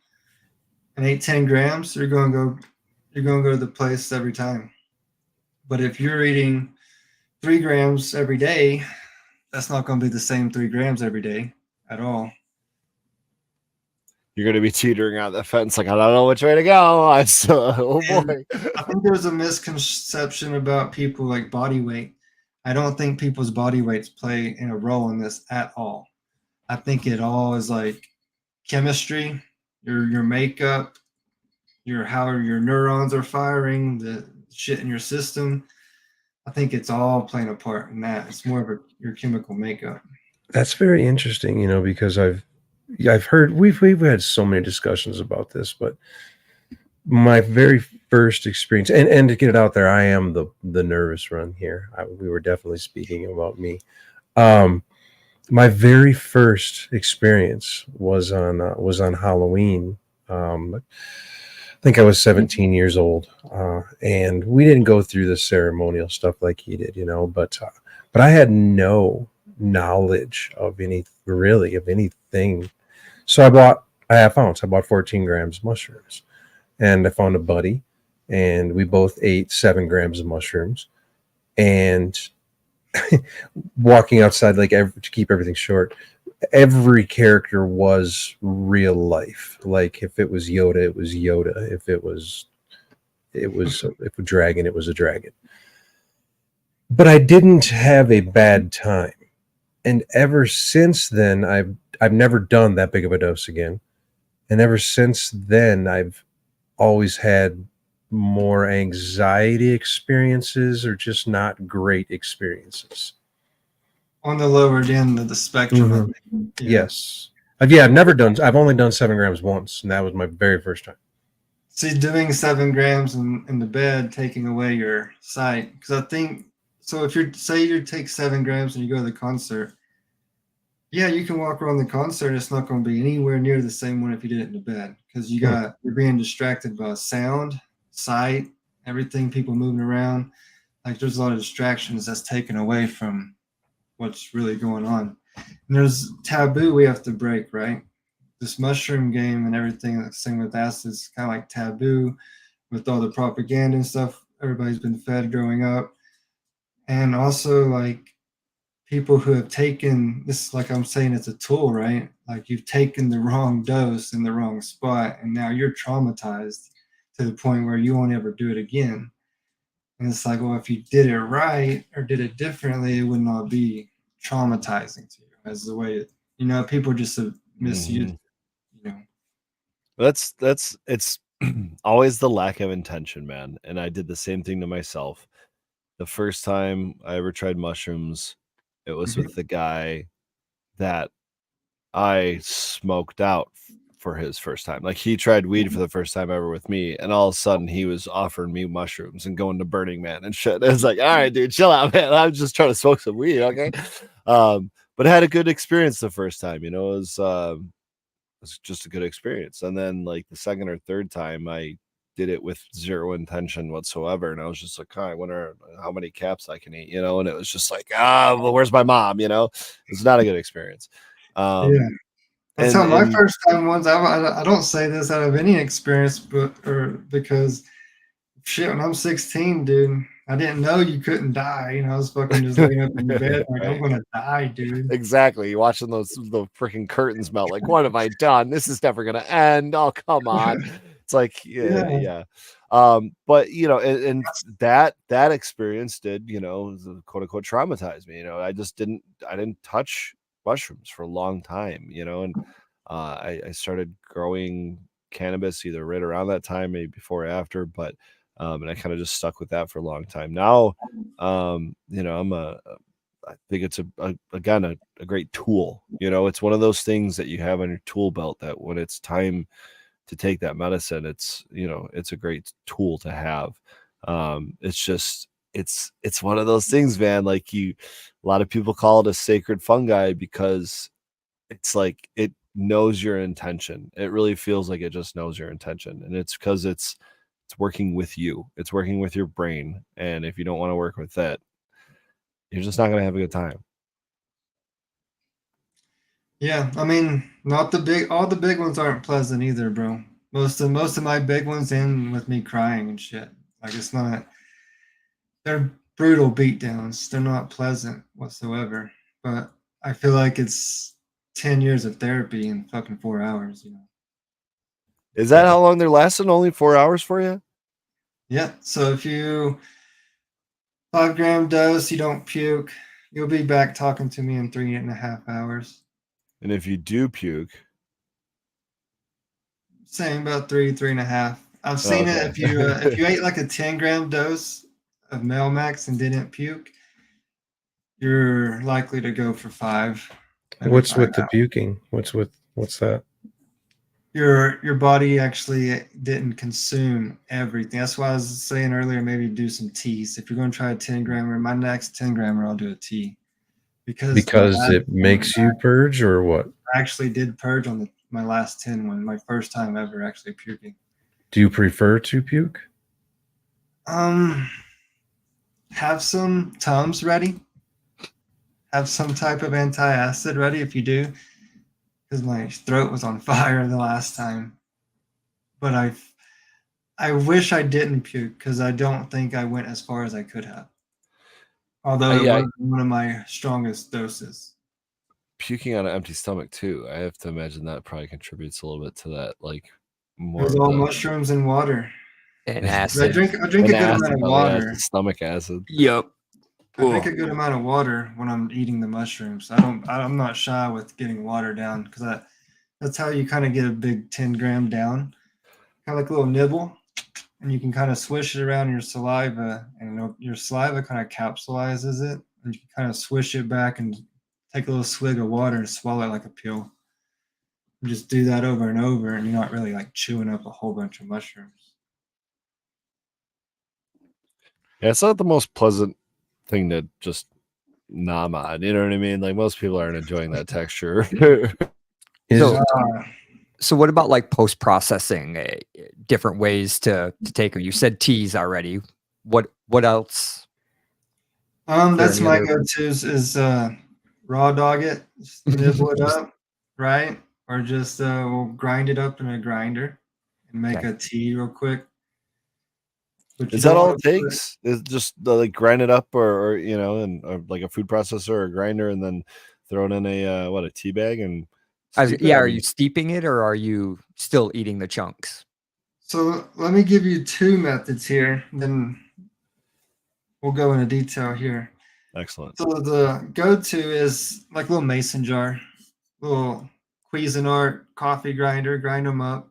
and ate 10 grams, you're gonna go to the place every time. But if you're eating 3 grams every day, that's not gonna be the same 3 grams every day at all. You're going to be teetering on the fence like, I don't know which way to go. Oh boy. I think there's a misconception about people like body weight. I don't think people's body weights play in a role in this at all. I think it all is like chemistry, your makeup, how your neurons are firing, the shit in your system. I think it's all playing a part in that. It's more of your chemical makeup. That's very interesting, because I've heard we've had so many discussions about this, but my very first experience, and to get it out there, I am the nervous run here. We were definitely speaking about me. My very first experience was on Halloween. I think I was 17 years old, and we didn't go through the ceremonial stuff like he did, but I had no knowledge of anything. So I bought a half ounce. I bought 14 grams mushrooms, and I found a buddy, and we both ate 7 grams of mushrooms, and walking outside, like to keep everything short, every character was real life. Like if it was Yoda, it was Yoda. If it was a dragon, it was a dragon. But I didn't have a bad time. And ever since then, I've never done that big of a dose again. And ever since then, I've always had more anxiety experiences or just not great experiences. On the lower end of the spectrum, I think. Yeah. Yes. I've only done 7 grams once, and that was my very first time. See, doing 7 grams in the bed, taking away your sight. Because I think, so if you take 7 grams and you go to the concert, yeah, you can walk around the concert. It's not going to be anywhere near the same one if you did it in the bed. Because you're being distracted by sound, sight, everything, people moving around. Like there's a lot of distractions that's taken away from what's really going on. And there's taboo we have to break, right? This mushroom game and everything, the same with acid, is kind of like taboo with all the propaganda and stuff everybody's been fed growing up. And also, like, people who have taken this, like I'm saying, it's a tool, right? Like you've taken the wrong dose in the wrong spot, and now you're traumatized to the point where you won't ever do it again. And it's like, well, if you did it right or did it differently, it would not be traumatizing to you as the way it, people just misuse Mhm. it, you know. That's it's always the lack of intention, man. And I did the same thing to myself. The first time I ever tried mushrooms, it was Mhm. with the guy that I smoked out for his first time. Like he tried weed for the first time ever with me, and all of a sudden he was offering me mushrooms and going to Burning Man and shit. It's like, all right, dude, chill out, man. I'm just trying to smoke some weed, okay? But I had a good experience the first time. It was just a good experience. And then like the second or third time, I did it with zero intention whatsoever, and I was just like, I wonder how many caps I can eat, and it was just like, well, where's my mom? It's not a good experience. Yeah. Um, That's and how my and first time was. I don't say this out of any experience, but or because shit, when I'm 16, dude, I didn't know you couldn't die. I was fucking just laying up in bed like I'm right, gonna die, dude. exactly. You're watching the freaking curtains melt. Like, what have I done? This is never gonna end. Oh, come on. It's like, yeah, Yeah, yeah. But and that experience did, quote unquote traumatize me. I didn't touch mushrooms for a long time, and I started growing cannabis either right around that time, maybe before or after, but and I kind of just stuck with that for a long time. Now, I think it's again a great tool. It's one of those things that you have on your tool belt that when it's time to take that medicine, it's a great tool to have. It's just it's one of those things, man. Like a lot of people call it a sacred fungi because it's like it knows your intention. It really feels like it just knows your intention, and it's because it's working with you. It's working with your brain, and if you don't want to work with it, you're just not gonna have a good time. yeah. I mean, not the big. All the big ones aren't pleasant either, bro. Most of my big ones end with me crying and shit. Like it's not. They're brutal beatdowns. They're not pleasant whatsoever. But I feel like it's 10 years of therapy in fucking 4 hours. Is that how long they're lasting? Only 4 hours for you? Yeah. So if you 5 gram dose, you don't puke, you'll be back talking to me in 3.5 hours. And if you do puke, Same about 3.5. I've seen it. okay. If you ate like a 10 gram dose of Melmax and didn't puke, you're likely to go for 5, maybe What's 5 with the hours. puking? What's that? Your body actually didn't consume everything. That's why I was saying earlier, maybe do some teas. If you're going to try a 10 grammer, my next 10 grammer, I'll do a tea because my Because last it one makes you purge or what? I actually did purge on my last 10 one, my first time ever actually puking. Do you prefer to puke? Um, have some Tums ready. Have some type of antacid ready if you do, because my throat was on fire the last time. But I wish I didn't puke because I don't think I went as far as I could have. Although it Yeah, was one of my strongest doses. puking on an empty stomach too. I have to imagine that probably contributes a little bit to that, like It more was of all the mushrooms and water. And I acid. drink and a good amount acid. of Oh yeah, it's water. the stomach acid. Yep. I drink a good amount of water when I'm eating the mushrooms. I'm not shy with getting water down because that's how you kind of get a big 10 gram down, kind of like a little nibble, and you can kind of swish it around your saliva, and your saliva kind of capsulizes it, and you can kind of swish it back and take a little swig of water and swallow it like a pill. And just do that over and over, and you're not really like chewing up a whole bunch of mushrooms. Yeah, it's not the most pleasant thing to just nom on. You know what I mean? Like most people aren't enjoying that texture. So, Uh, so what about like post processing? Different ways to take them. You said teas already. What else? There that's any my other? go-tos is raw dog it, just nibble it Just- up, right? Or just we'll grind it up in a grinder and make Okay. a tea real quick. But Is you that don't all want it to put takes? Is just like grind it up, or you know, and or like a food processor or a grinder, and then throw it in a tea bag and steep it? I Are mean, you steeping it or are you still eating the chunks? So let me give you two methods here, then we'll go into detail here. excellent. So the go-to is like a little mason jar, little Cuisinart coffee grinder, grind them up,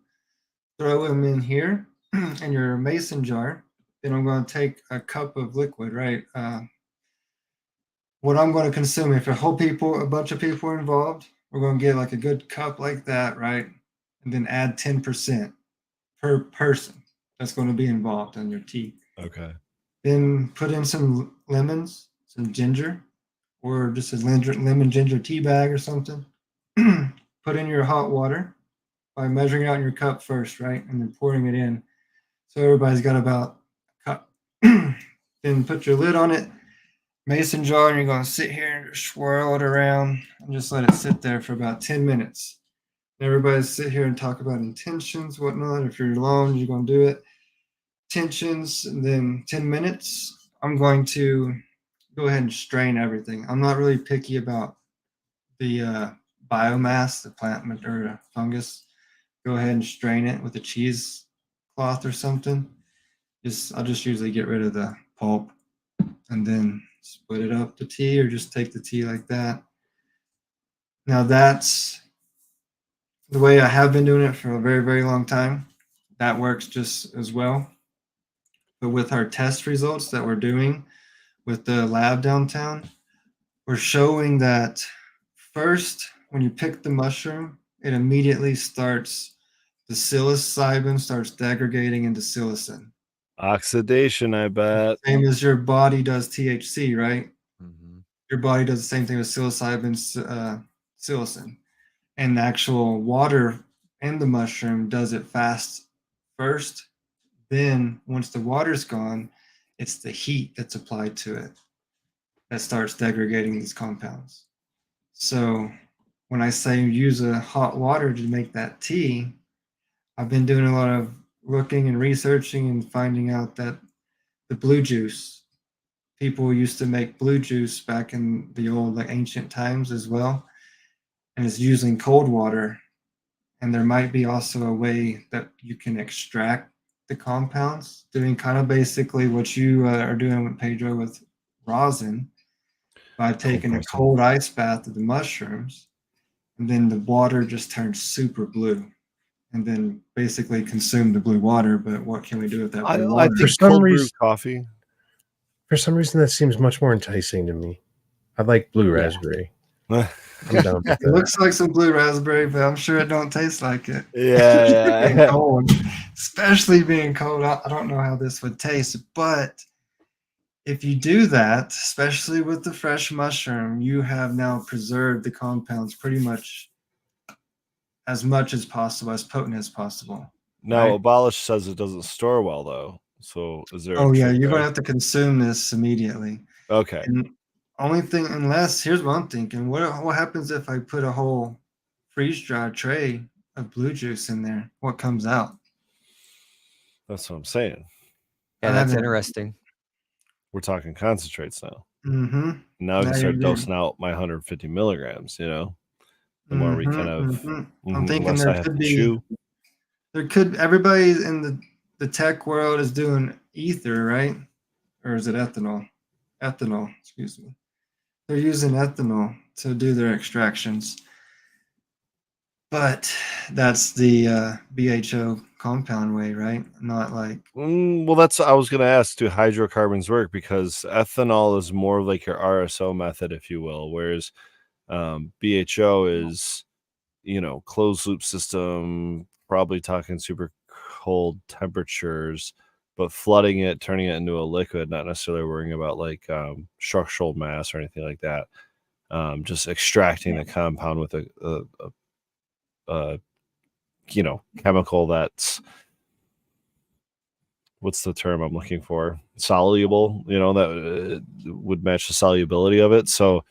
throw them in here in your mason jar. Then I'm going to take a cup of liquid, right? What I'm going to consume, if a bunch of people are involved, we're going to get like a good cup like that, right? And then add 10% per person that's going to be involved in your tea. Okay. Then put in some lemons, some ginger, or just a lemon ginger tea bag or something. Put in your hot water by measuring out in your cup first, right? And then pouring it in. So everybody's got about a cup. Then put your lid on it, mason jar, and you're going to sit here and just swirl it around and just let it sit there for about 10 minutes. Everybody sit here and talk about intentions, whatnot. If you're alone, you're going to do it. Tensions, and then 10 minutes. I'm going to go ahead and strain everything. I'm not really picky about the biomass, the plant or the fungus. Go ahead and strain it with a cheese cloth or something. I'll just usually get rid of the pulp and then split it up to tea, or just take the tea like that. Now that's the way I have been doing it for a very, very long time. That works just as well. But with our test results that we're doing with the lab downtown, we're showing that first, when you pick the mushroom, it immediately starts, the psilocybin starts degrading into psilocin. Oxidation, I bet. Same as your body does THC, right? Mm-hmm. Your body does the same thing with psilocybin, psilocin. And the actual water in the mushroom does it fast first. Then, once the water's gone, it's the heat that's applied to it that starts degrading these compounds. So, when I say use a hot water to make that tea, I've been doing a lot of looking and researching and finding out that the blue juice, people used to make blue juice back in the old, like ancient times as well, and it's using cold water. And there might be also a way that you can extract the compounds, doing kind of basically what you are doing with Pedro with rosin, by taking a pressing. cold ice bath of the mushrooms, and then the water just turns super blue, and then basically consume the blue water. But what can we do with that blue I water? think some cold brew reason- coffee. For some reason, that seems much more enticing to me. I like blue Yeah. raspberry. I'm down with It that. looks like some blue raspberry, but I'm sure it don't taste like it. Yeah, Being yeah. cold, especially being cold, I don't know how this would taste. But if you do that, especially with the fresh mushroom, you have now preserved the compounds pretty much as possible, as potent as possible. Now, Right? Abolish says it doesn't store well, though. So, is there a Oh yeah, trick you're there? gonna have to consume this immediately. Okay. And only thing, unless here's what I'm thinking: what happens if I put a whole freeze dried tray of blue juice in there? What comes out? That's what I'm saying. Yeah, I that's haven't. interesting. We're talking concentrates now. Mm-hmm. Now I can Now start you're there. dosing out my 150 milligrams, the more we kind of, I'm thinking less I have to chew. everybody in the tech world is doing ether, right? Or is it ethanol? Ethanol, excuse me. They're using ethanol to do their extractions. But that's the BHO compound way, right? Not like, Well, I was going to ask, do hydrocarbons work? Because ethanol is more like your RSO method, if you will, whereas BHO is, closed loop system, probably talking super cold temperatures, but flooding it, turning it into a liquid, not necessarily worrying about like structural mass or anything like that. Just extracting the compound with a chemical that's, what's the term I'm looking for? Soluble, that would match the solubility of it. So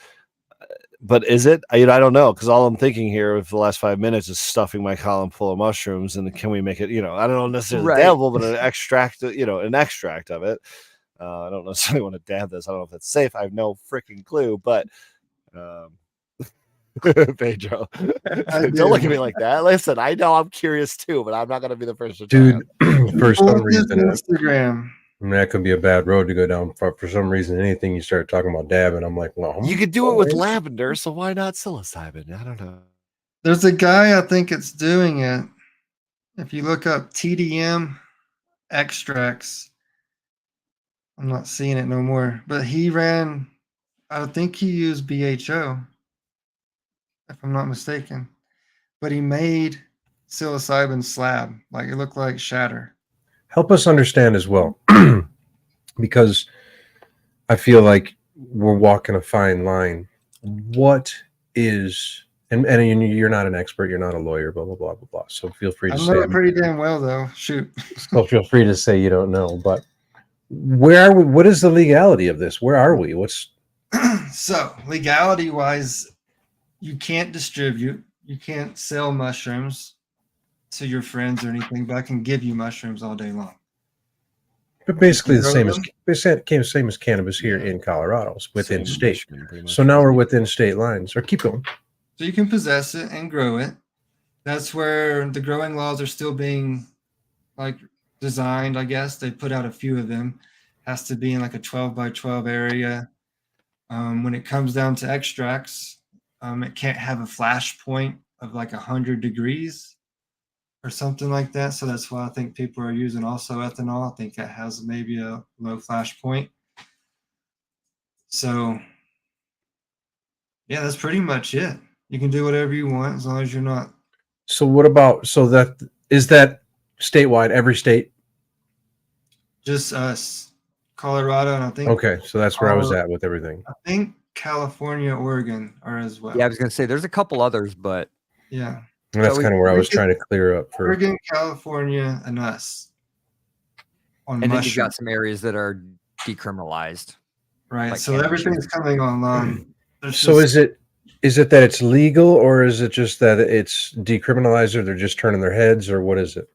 But is it? I don't know, because all I'm thinking here for the last 5 minutes is stuffing my column full of mushrooms, and can we make it? I don't know necessarily Right. dabbable, but an extract. An extract of it. I don't necessarily want to dab this. I don't know if that's safe. I have no freaking clue, but. Pedro, don't look at me like that. Listen, I know I'm curious too, but I'm not going to be the first to try Dude, it. for Pull some up his reason, Instagram. that could be a bad road to go down. For some reason, anything you start talking about dabbing, I'm like, well, You could do it with lavender, so why not psilocybin? I don't know. There's a guy I think it's doing it. If you look up TDM extracts, I'm not seeing it no more. But he ran, I think he used BHO, if I'm not mistaken. But he made psilocybin slab, like it looked like shatter. Help us understand as well, because I feel like we're walking a fine line. What is and you're not an expert, you're not a lawyer, blah blah blah blah blah. So feel free I to know say it pretty damn well though. Shoot. so feel free to say you don't know, but where are we? What is the legality of this? Where are we? What's So legality wise, you can't distribute, you can't sell mushrooms to your friends or anything, but I can give you mushrooms all day long. but basically the grow same them? same as cannabis here in Colorado, within Same state. Michigan, pretty much. So now we're within state lines. Or keep going. So you can possess it and grow it. That's where the growing laws are still being like designed, I guess. They put out a few of them. Has to be in like a 12 by 12 area. When it comes down to extracts, it can't have a flash point of like 100 degrees or something like that. So that's why I think people are using also ethanol. I think that has maybe a low flash point. So yeah, that's pretty much it. You can do whatever you want as long as you're not. So what about that statewide, every state? Just us, Colorado, and I think Okay, so that's where I was at with everything. I think California, Oregon are as well. Yeah, I was gonna say there's a couple others, but Yeah. And that's So kind of where I was trying to clear up for. Oregon, California, and us on and then you've got mushrooms. some areas that are decriminalized. Right. like So cannabis. everything's coming online. So is it that it's legal, or is it just that it's decriminalized, or they're just turning their heads, or what is it?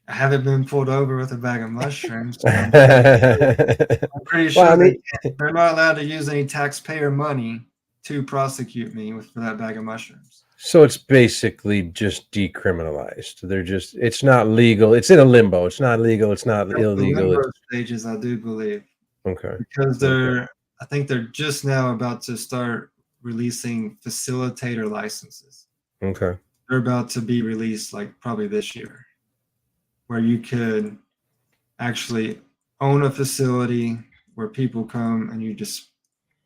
I haven't been pulled over with a bag of mushrooms. So I'm Well, pretty sure I mean, they're not allowed to use any taxpayer money to prosecute me for that bag of mushrooms. so it's basically just decriminalized. It's not legal. It's in a limbo. It's not legal. It's not At the illegal. limbo stages, I do believe, Okay. because I think they're just now about to start releasing facilitator licenses. Okay. They're about to be released like probably this year, where you could actually own a facility where people come and you just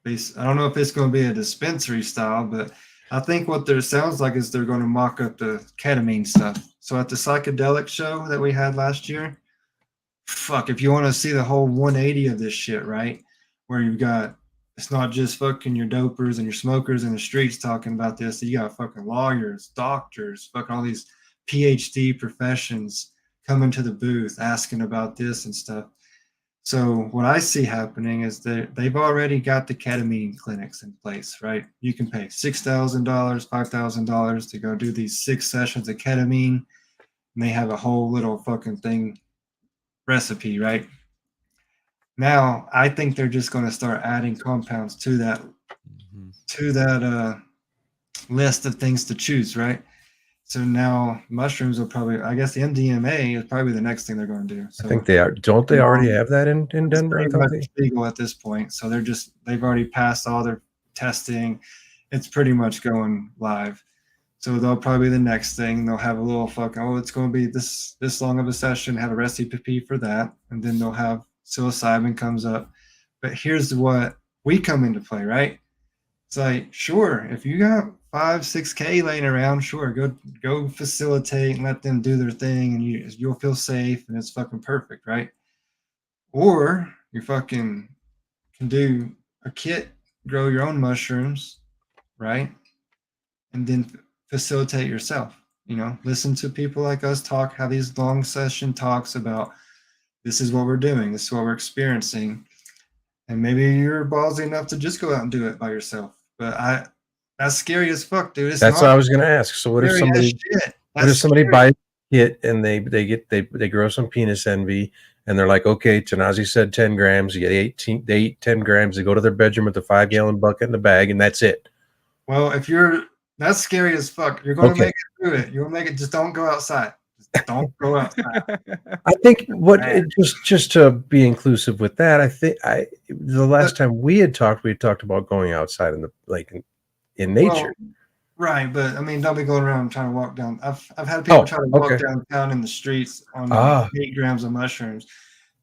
I don't know if it's going to be a dispensary style, but I think what there sounds like is they're going to mock up the ketamine stuff. So at the psychedelic show that we had last year, fuck, if you want to see the whole 180 of this shit, right? Where you've got, it's not just fucking your dopers and your smokers in the streets talking about this. You got fucking lawyers, doctors, fucking all these PhD professions coming to the booth asking about this and stuff. So what I see happening is that they've already got the ketamine clinics in place, right? You can pay $6,000, $5,000 to go do these 6 sessions of ketamine, and they have a whole little fucking thing recipe, right? Now I think they're just going to start adding compounds to that list of things to choose, right? So now mushrooms will probably, I guess the MDMA is probably the next thing they're going to do. So I think they are. Don't they already have that in it's Denver? I pretty thought much legal at this point. So they've already passed all their testing. It's pretty much going live. So they'll probably the next thing. They'll have a little fucking, it's going to be this long of a session, have a recipe for that. And then they'll have psilocybin comes up. But here's what we come into play, right? It's like, sure, if you got 5-6K laying around, sure, go facilitate and let them do their thing, and you'll feel safe and it's fucking perfect, right? Or you fucking can do a kit, grow your own mushrooms, right? And then facilitate yourself. Listen to people like us talk, have these long session talks about this is what we're doing, this is what we're experiencing. And maybe you're ballsy enough to just go out and do it by yourself. But that's scary as fuck, dude. It's That's what not I was gonna ask. So what if scary as somebody shit. what That's if somebody scary. buys it and they grow some penis envy and they're like, okay, Tanasi said 10 grams, you get 18, they eat 10 grams, they go to their bedroom with the 5-gallon bucket in the bag, and that's it. Well, that's scary as fuck. You're gonna Okay. make it through it. You're gonna make it. Just don't go outside. Just don't go outside. I think Man. just to be inclusive with that, the last time we had talked about going outside in the in nature. Well, right, but I mean, don't be going around trying to walk down. I've had people try to walk okay. downtown in the streets on Ah. 8 grams of mushrooms.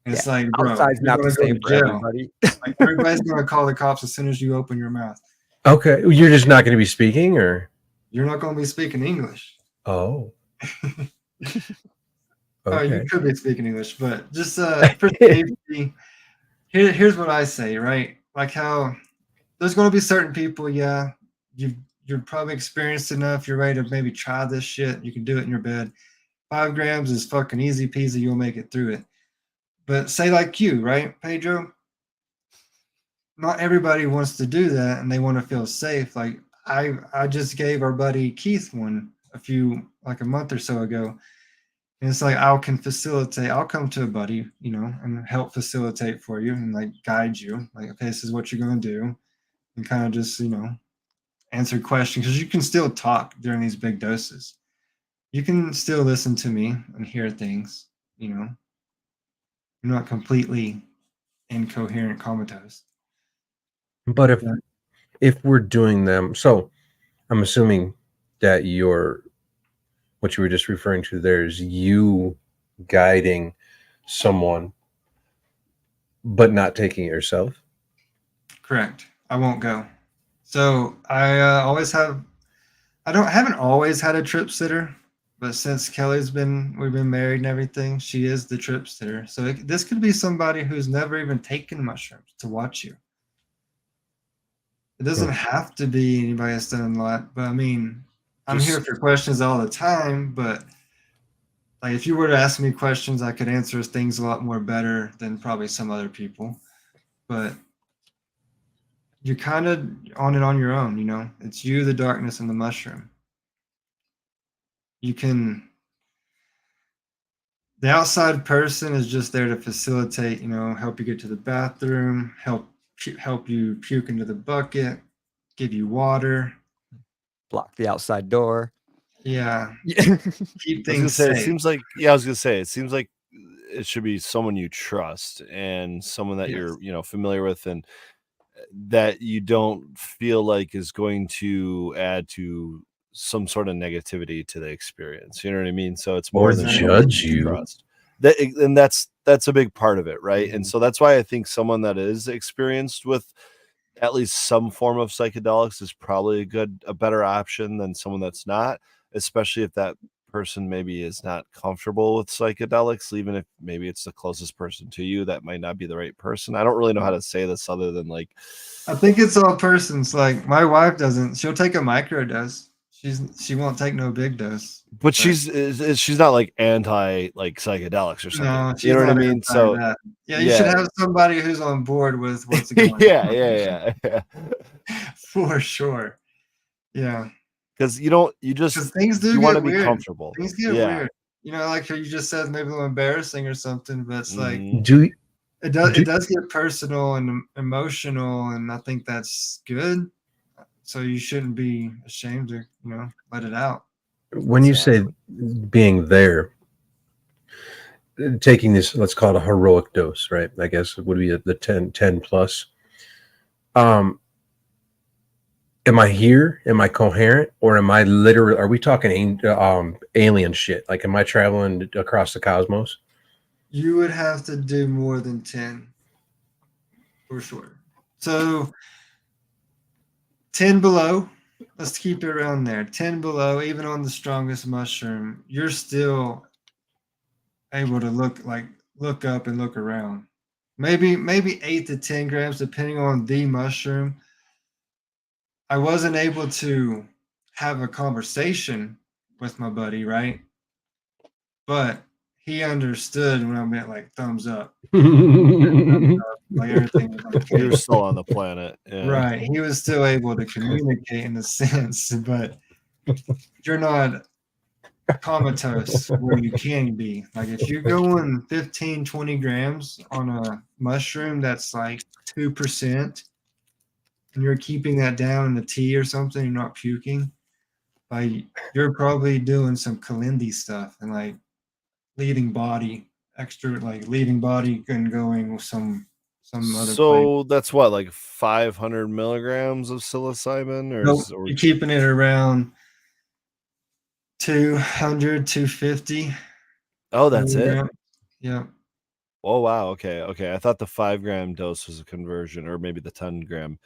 And it's Yeah, like, bro, outside's you're not the gonna go same to for jail. everybody. Like everybody's gonna call the cops as soon as you open your mouth. Okay. You're just not going to be speaking, or You're not gonna be speaking English. oh. Oh, you Okay. could be speaking English, but just for safety, here's what I say, right? Like how there's going to be certain people, yeah, you're probably experienced enough, you're ready to maybe try this shit. You can do it in your bed. 5 grams is fucking easy peasy. You'll make it through it. But say like you, right, Pedro? Not everybody wants to do that, and they want to feel safe. Like I just gave our buddy Keith one a month or so ago. And it's like I'll come to a buddy, and help facilitate for you and like guide you. Like, okay, this is what you're gonna do, and kind of just, answer questions because you can still talk during these big doses. You can still listen to me and hear things, You're not completely incoherent comatose. But Yeah. if we're doing them, so I'm assuming that what you were just referring to there is you guiding someone, but not taking it yourself. Correct. I won't go. So I haven't always had a trip sitter, but since we've been married and everything, she is the trip sitter. So this could be somebody who's never even taken mushrooms to watch you. It doesn't have to be anybody that's done a lot, but I mean, I'm here for questions all the time, but like if you were to ask me questions, I could answer things a lot more better than probably some other people. But you're kind of on it on your own. It's you, the darkness, and the mushroom. The outside person is just there to facilitate, help you get to the bathroom, help you puke into the bucket, give you water. Block the outside door. Yeah. Yeah. Keep I was gonna things say, safe. it seems like it should be someone you trust and someone that Yes. you're, familiar with, and that you don't feel like is going to add to some sort of negativity to the experience. You know what I mean? So it's more Or than judge you. trust. And that's a big part of it, right? And so that's why I think someone that is experienced with at least some form of psychedelics is probably a better option than someone that's not, especially if that person maybe is not comfortable with psychedelics, even if maybe it's the closest person to you, that might not be the right person. I don't really know how to say this other than like, I think it's all persons. Like my wife doesn't. She'll take a micro dose. She won't take no big dose. but she's not like anti like psychedelics or something. No, You she's know what I not mean? anti So that. Yeah, you should have somebody who's on board with what's going on. yeah. For sure. Yeah. Because you Because things do want get to be weird. comfortable. Things get weird. Like how you just said, maybe a little embarrassing or something, but it's like Mhm. it does get personal and emotional, and I think that's good. So you shouldn't be ashamed to, let it out. When you say being there, taking this, let's call it a heroic dose, right? I guess it would be the 10 plus. Am I here? Am I coherent? Or am I literally, are we talking alien shit? Like, am I traveling across the cosmos? You would have to do more than 10 for sure. So 10 below, let's keep it around there. 10 below, even on the strongest mushroom, you're still able to look up and look around. Maybe 8 to 10 grams, depending on the mushroom. I wasn't able to have a conversation with my buddy, right? But he understood when I meant like thumbs up. Mhm. Like everything was okay. You're still on the planet. Yeah. Right. He was still able to communicate in a sense, but you're not comatose where you can be. Like if you're going 15, 20 grams on a mushroom that's like 2%, and you're keeping that down in the tea or something, you're not puking, like you're probably doing some Kalindi stuff and like leading body, extra like leading body and going with some other place. So that's what, like 500 milligrams of psilocybin, or Nope, is or you're keeping it around 200, 250 oh, that's it. milligrams. Yeah. Oh wow, okay. I thought the 5-gram dose was a conversion, or maybe the 10-gram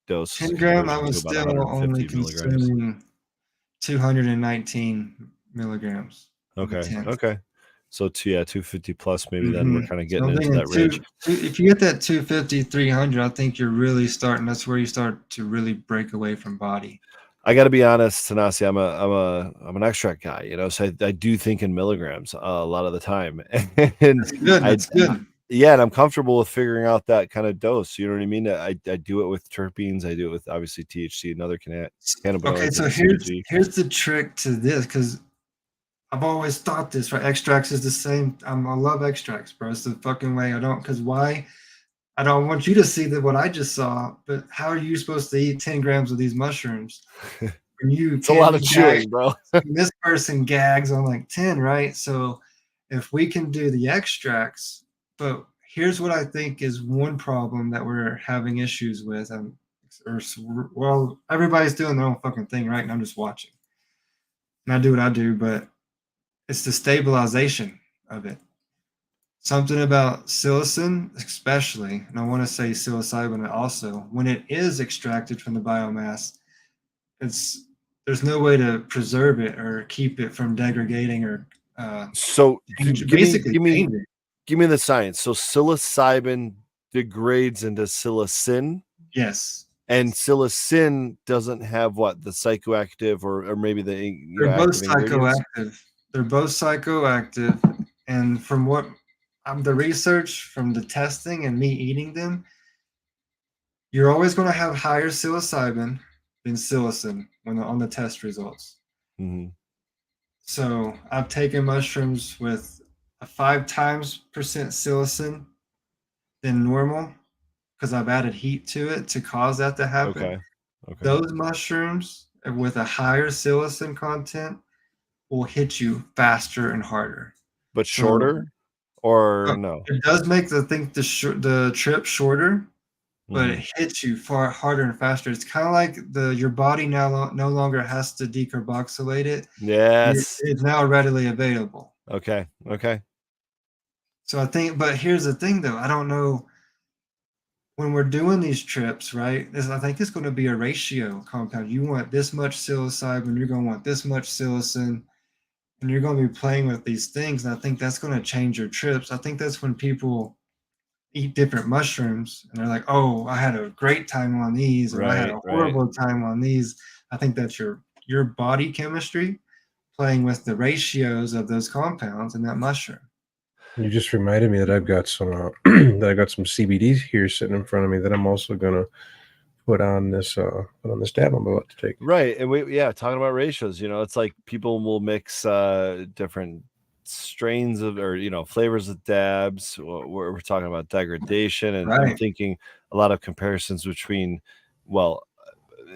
dose was 10 a gram, I conversion to was about still only 150 milligrams. consuming 219 milligrams. of the Okay. 10. Okay. So 250 plus, maybe then we're Mhm. kind of So getting I'm into thinking that range. if you get that 250, 300, I think you're really starting. That's where you start to really break away from body. I got to be honest, Tanasi, I'm an extract guy, so I do think in milligrams a lot of the time, and That's good. I That's good. yeah, and I'm comfortable with figuring out that kind of dose. You know what I mean? I do it with terpenes. I do it with obviously THC and other Okay, cannabinoids so and CBG. here's the trick to this, because I've always thought this, right? Extracts is the same. I love extracts, bro. It's the fucking way. I don't, because why? I don't want you to see that what I just saw, but how are you supposed to eat 10 grams of these mushrooms? And you It's a lot of can't chewing, bro. this person gags on like 10, right? So if we can do the extracts, but here's what I think is one problem that we're having issues with. Well, everybody's doing their own fucking thing, right? And I'm just watching. And I do what I do, but it's the stabilization of it. Something about psilocin, especially, and I want to say psilocybin also, when it is extracted from the biomass, it's there's no way to preserve it or keep it from degrading or So change it. give me Basically change it. give me the science. So psilocybin degrades into psilocin, Yes. and psilocin doesn't have what, the psychoactive or maybe the They're both active ingredients. psychoactive. They're both psychoactive. And from what the research, from the testing and me eating them, you're always going to have higher psilocybin than psilocin on the test results. Mhm. So I've taken mushrooms with a 5% psilocin than normal because I've added heat to it to cause that to happen. Okay. Those mushrooms with a higher psilocin content will hit you faster and harder. But So shorter or no? it does make the trip shorter, but Mhm. it hits you far harder and faster. It's kind of like your body now no longer has to decarboxylate it. Yes. It's now readily available. Okay. So I think, but here's the thing though, I don't know when we're doing these trips, right? I think it's going to be a ratio compound. You want this much psilocybin, you're going to want this much psilocin, and you're going to be playing with these things. And I think that's going to change your trips. I think that's when people eat different mushrooms and they're like, oh, I had a great time on these, or I had Right. a horrible time on these. I think that's your body chemistry playing with the ratios of those compounds in that mushroom. You just reminded me that I've got some that I got some CBD here sitting in front of me that I'm also gonna put on this dab I'm about to take. Right. And talking about ratios, it's like people will mix different strains of, or flavors of dabs. We're talking about degradation, and I'm Right. thinking a lot of comparisons between, well,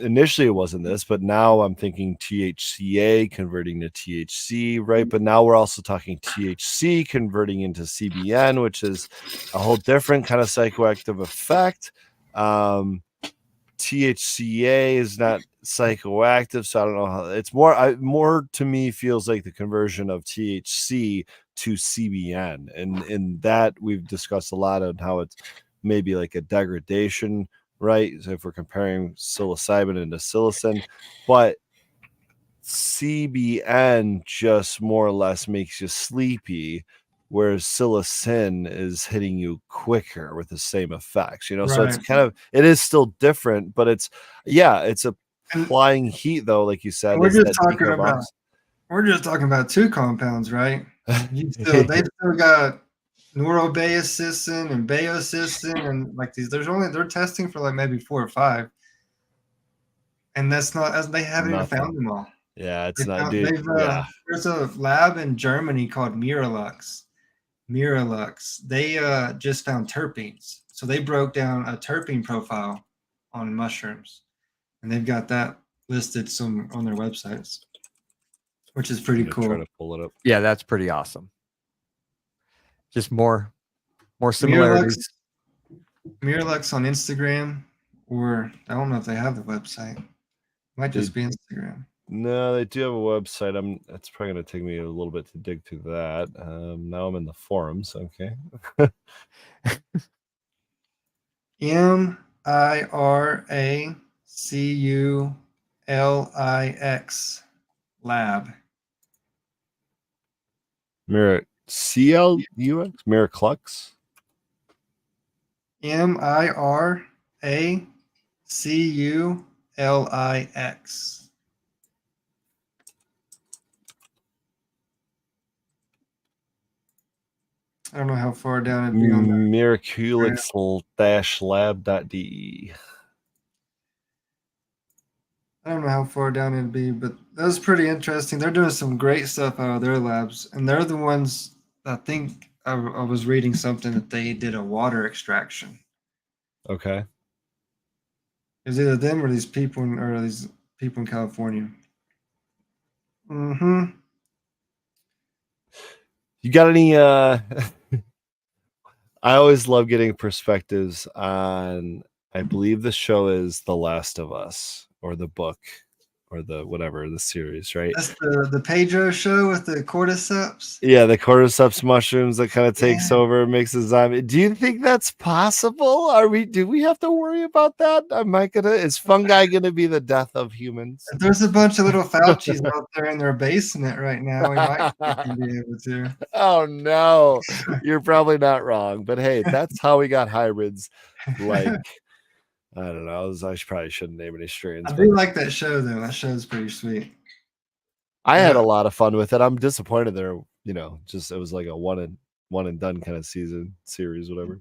initially it wasn't this, but now I'm thinking THCA converting to THC, right? But now we're also talking THC converting into CBN, which is a whole different kind of psychoactive effect. THCA is not psychoactive, so I don't know how it's more to me feels like the conversion of THC to CBN, and in that we've discussed a lot on how it's maybe like a degradation, right? So if we're comparing psilocybin into psilocin, but CBN just more or less makes you sleepy, whereas psilocin is hitting you quicker with the same effects, so it's Right. kind of, it is still different, but it's And applying heat though, like you said, we're is just that talking about decarbox. we're just talking about two compounds, right? They've still got neurobeacissin and beocystin and like these. They're testing for like maybe 4 or 5, and that's not as they haven't even Nothing. found them all. Yeah, it's not, dude. Yeah. There's a lab in Germany called Miralux. They just found terpenes, so they broke down a terpene profile on mushrooms, and they've got that listed some on their websites, which is pretty cool. Try to pull it up. Yeah, that's pretty awesome. Just more similarities. Miralux on Instagram, or I don't know if they have the website. Might just be Instagram. No, they do have a website. It's probably going to take me a little bit to dig through that. Now I'm in the forums. Okay. Miraculix lab. CLUX? Miraclux? Miraculix. I don't know how far down it'd be on Miraculix-lab.de. I don't know how far down it'd be, but that was pretty interesting. They're doing some great stuff out of their labs, and they're the ones. I think I was reading something that they did a water extraction. Okay. It was either them or these people in California. Mm-hmm. You got any I always love getting perspectives on, I believe the show is The Last of Us, or the book, or the whatever, the series, right? That's the Pedro show with the cordyceps. Yeah, the cordyceps mushrooms that kind of takes over, makes a zombie. Do you think that's possible? Do we have to worry about that? Is fungi gonna be the death of humans? If there's a bunch of little Faucis out there in their basement right now, we might be able to. Oh no, you're probably not wrong. But hey, that's how we got hybrids. Like, I don't know. I probably shouldn't name any strains. I do like that show though. That show's pretty sweet. I had a lot of fun with it. I'm disappointed there. Just it was like a one and done kind of series, whatever.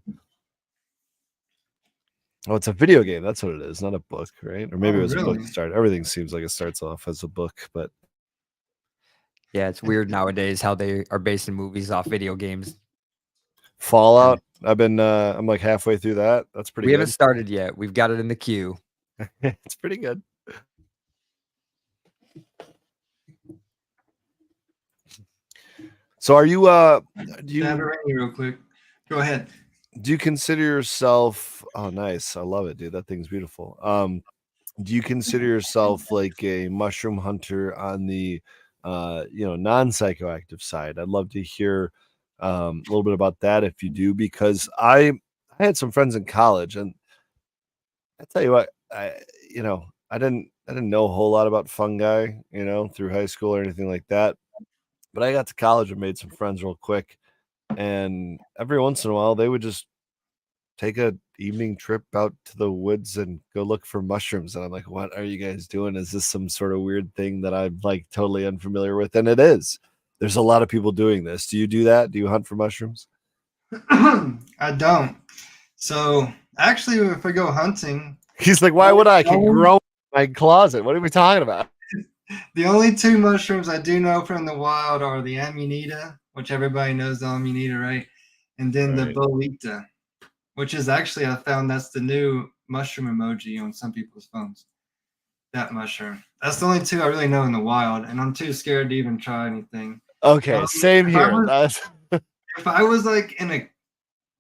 Oh, it's a video game. That's what it is, not a book, right? Or maybe it was a book to start. Everything seems like it starts off as a book, but yeah, it's weird nowadays how they are basing movies off video games. Fallout. I'm like halfway through that. That's pretty good. We haven't started yet. We've got it in the queue. It's pretty good. So are you do you have it ready real quick? Go ahead. Do you consider yourself, oh nice, I love it, dude. That thing's beautiful. Do you consider yourself like a mushroom hunter on the non-psychoactive side? I'd love to hear a little bit about that if you do, because I had some friends in college, and I tell you what, I didn't know a whole lot about fungi, through high school or anything like that. But I got to college and made some friends real quick. And every once in a while, they would just take a evening trip out to the woods and go look for mushrooms. And I'm like, what are you guys doing? Is this some sort of weird thing that I'm like totally unfamiliar with? And it is. There's a lot of people doing this. Do you do that? Do you hunt for mushrooms? I don't. So actually, if I go hunting, he's like, why would I? Can grow in my closet. What are we talking about? The only 2 mushrooms I do know from the wild are the Amanita, which everybody knows the Amanita, right? And then the Bolita, which is actually, I found that's the new mushroom emoji on some people's phones. That mushroom. That's the only 2 I really know in the wild, and I'm too scared to even try anything. Okay, same here. If I was like in a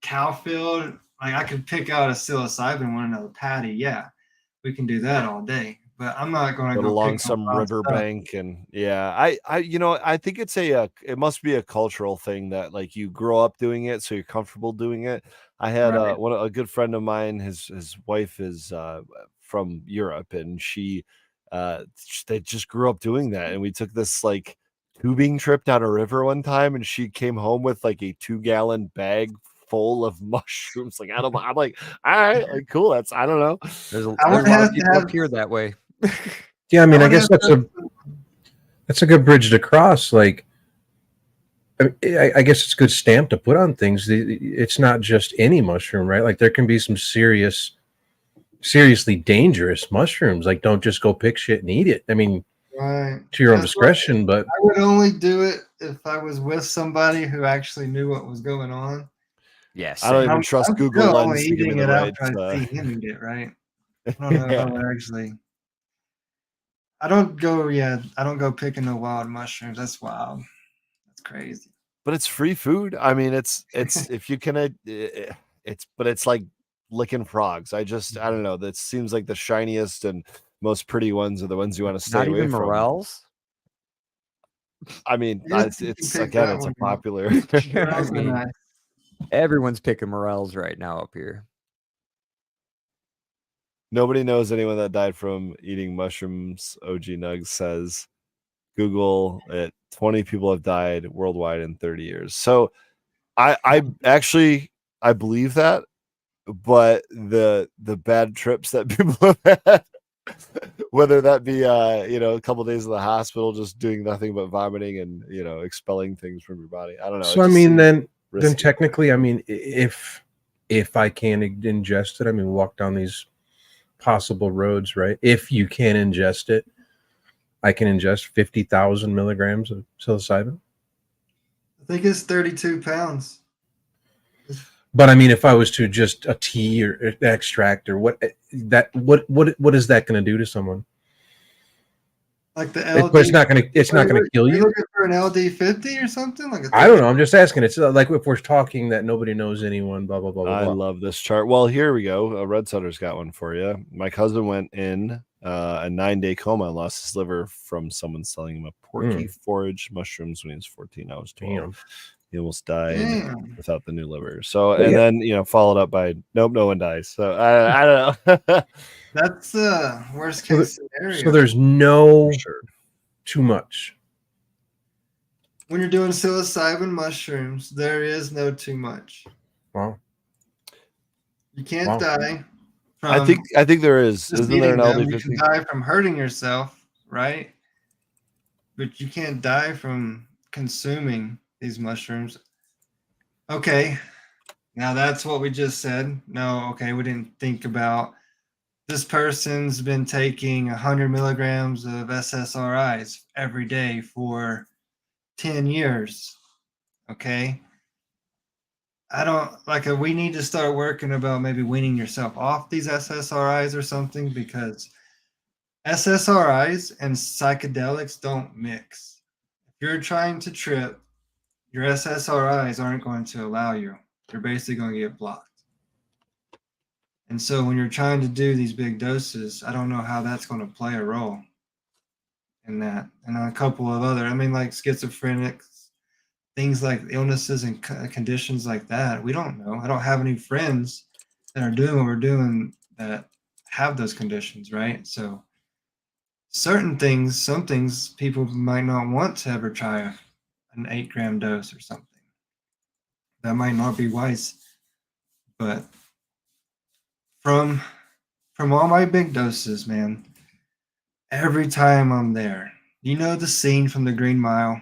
cow field, like I could pick out a psilocybin one, another patty. Yeah, we can do that all day. But I'm not going to go along some riverbank, and I think it's it must be a cultural thing that like you grow up doing it, so you're comfortable doing it. I had a good friend of mine. His wife is from Europe, and they just grew up doing that. And we took this like tubing trip down a river one time, and she came home with like a 2-gallon bag full of mushrooms. Like I'm like, all right, like cool. I don't know. There's a lot of people up here that way. Yeah, I mean, I guess that's a good bridge to cross. Like, I guess it's a good stamp to put on things. It's not just any mushroom, right? Like there can be some seriously dangerous mushrooms. Like don't just go pick shit and eat it. I mean, Right. to your own That's why discretion, but I would only do it if I was with somebody who actually knew what was going on. Yeah, I don't same. even trust I'm Google still only Lens to give me eating the it right. after I see him eat it, right? I don't know if I would actually. I don't go picking no wild mushrooms. That's wild. That's crazy. But it's free food. I mean, it's if you can, it's like licking frogs. I don't know. That seems like the shiniest and most pretty ones are the ones you want to stay Not away even from. morels. I mean, Yes, you can it's pick again, that it's a one out. popular. I Those are mean, nice. everyone's picking morels right now up here. Nobody knows anyone that died from eating mushrooms. OG Nugs says, Google it. 20 people have died worldwide in 30 years. So I actually I believe that, but the bad trips that people have had, whether that be a couple days in the hospital just doing nothing but vomiting and expelling things from your body. I don't know. so I mean, then technically, I mean, if I can ingest it, I mean, walk down these possible roads, right? If you can ingest it, I can ingest 50,000 milligrams of psilocybin. I think it's 32 pounds. But I mean, if I was to just a tea or extract or what is that going to do to someone? Like the LD. But it's not going to kill you. Looking for an LD50 or something? Like I don't know. I'm just asking. It's like if we're talking that nobody knows anyone, blah, blah, blah, blah, I blah. love this chart. Well, here we go. Red Sutter's got one for you. My cousin went in a 9-day coma and lost his liver from someone selling him a porky forage mushrooms when he was 14. I was 12. Damn. He almost died without the new liver. So, Well, and then, followed up by, nope, no one dies. So I don't know. That's the worst case scenario. So there's no too much. When you're doing psilocybin mushrooms, there is no too much. Wow. You can't die from. I think there is. Just Isn't there an eating them. LD50? You can die from hurting yourself, right? But you can't die from consuming these mushrooms. Okay. Now that's what we just said. No, okay, we didn't think about this person's been taking 100 milligrams of SSRIs every day for 10 years. Okay. I don't like we need to start working about maybe weaning yourself off these SSRIs or something, because SSRIs and psychedelics don't mix. If you're trying to trip, your SSRIs aren't going to allow you. You're basically going to get blocked. And so when you're trying to do these big doses, I don't know how that's going to play a role in that. And a couple of other, I mean, like schizophrenics, things like illnesses and conditions like that. We don't know. I don't have any friends that are doing what we're doing that have those conditions, right? So certain things, some things people might not want to ever try an 8-gram dose or something. That might not be wise. But from all my big doses, man, every time I'm there, you know the scene from The Green Mile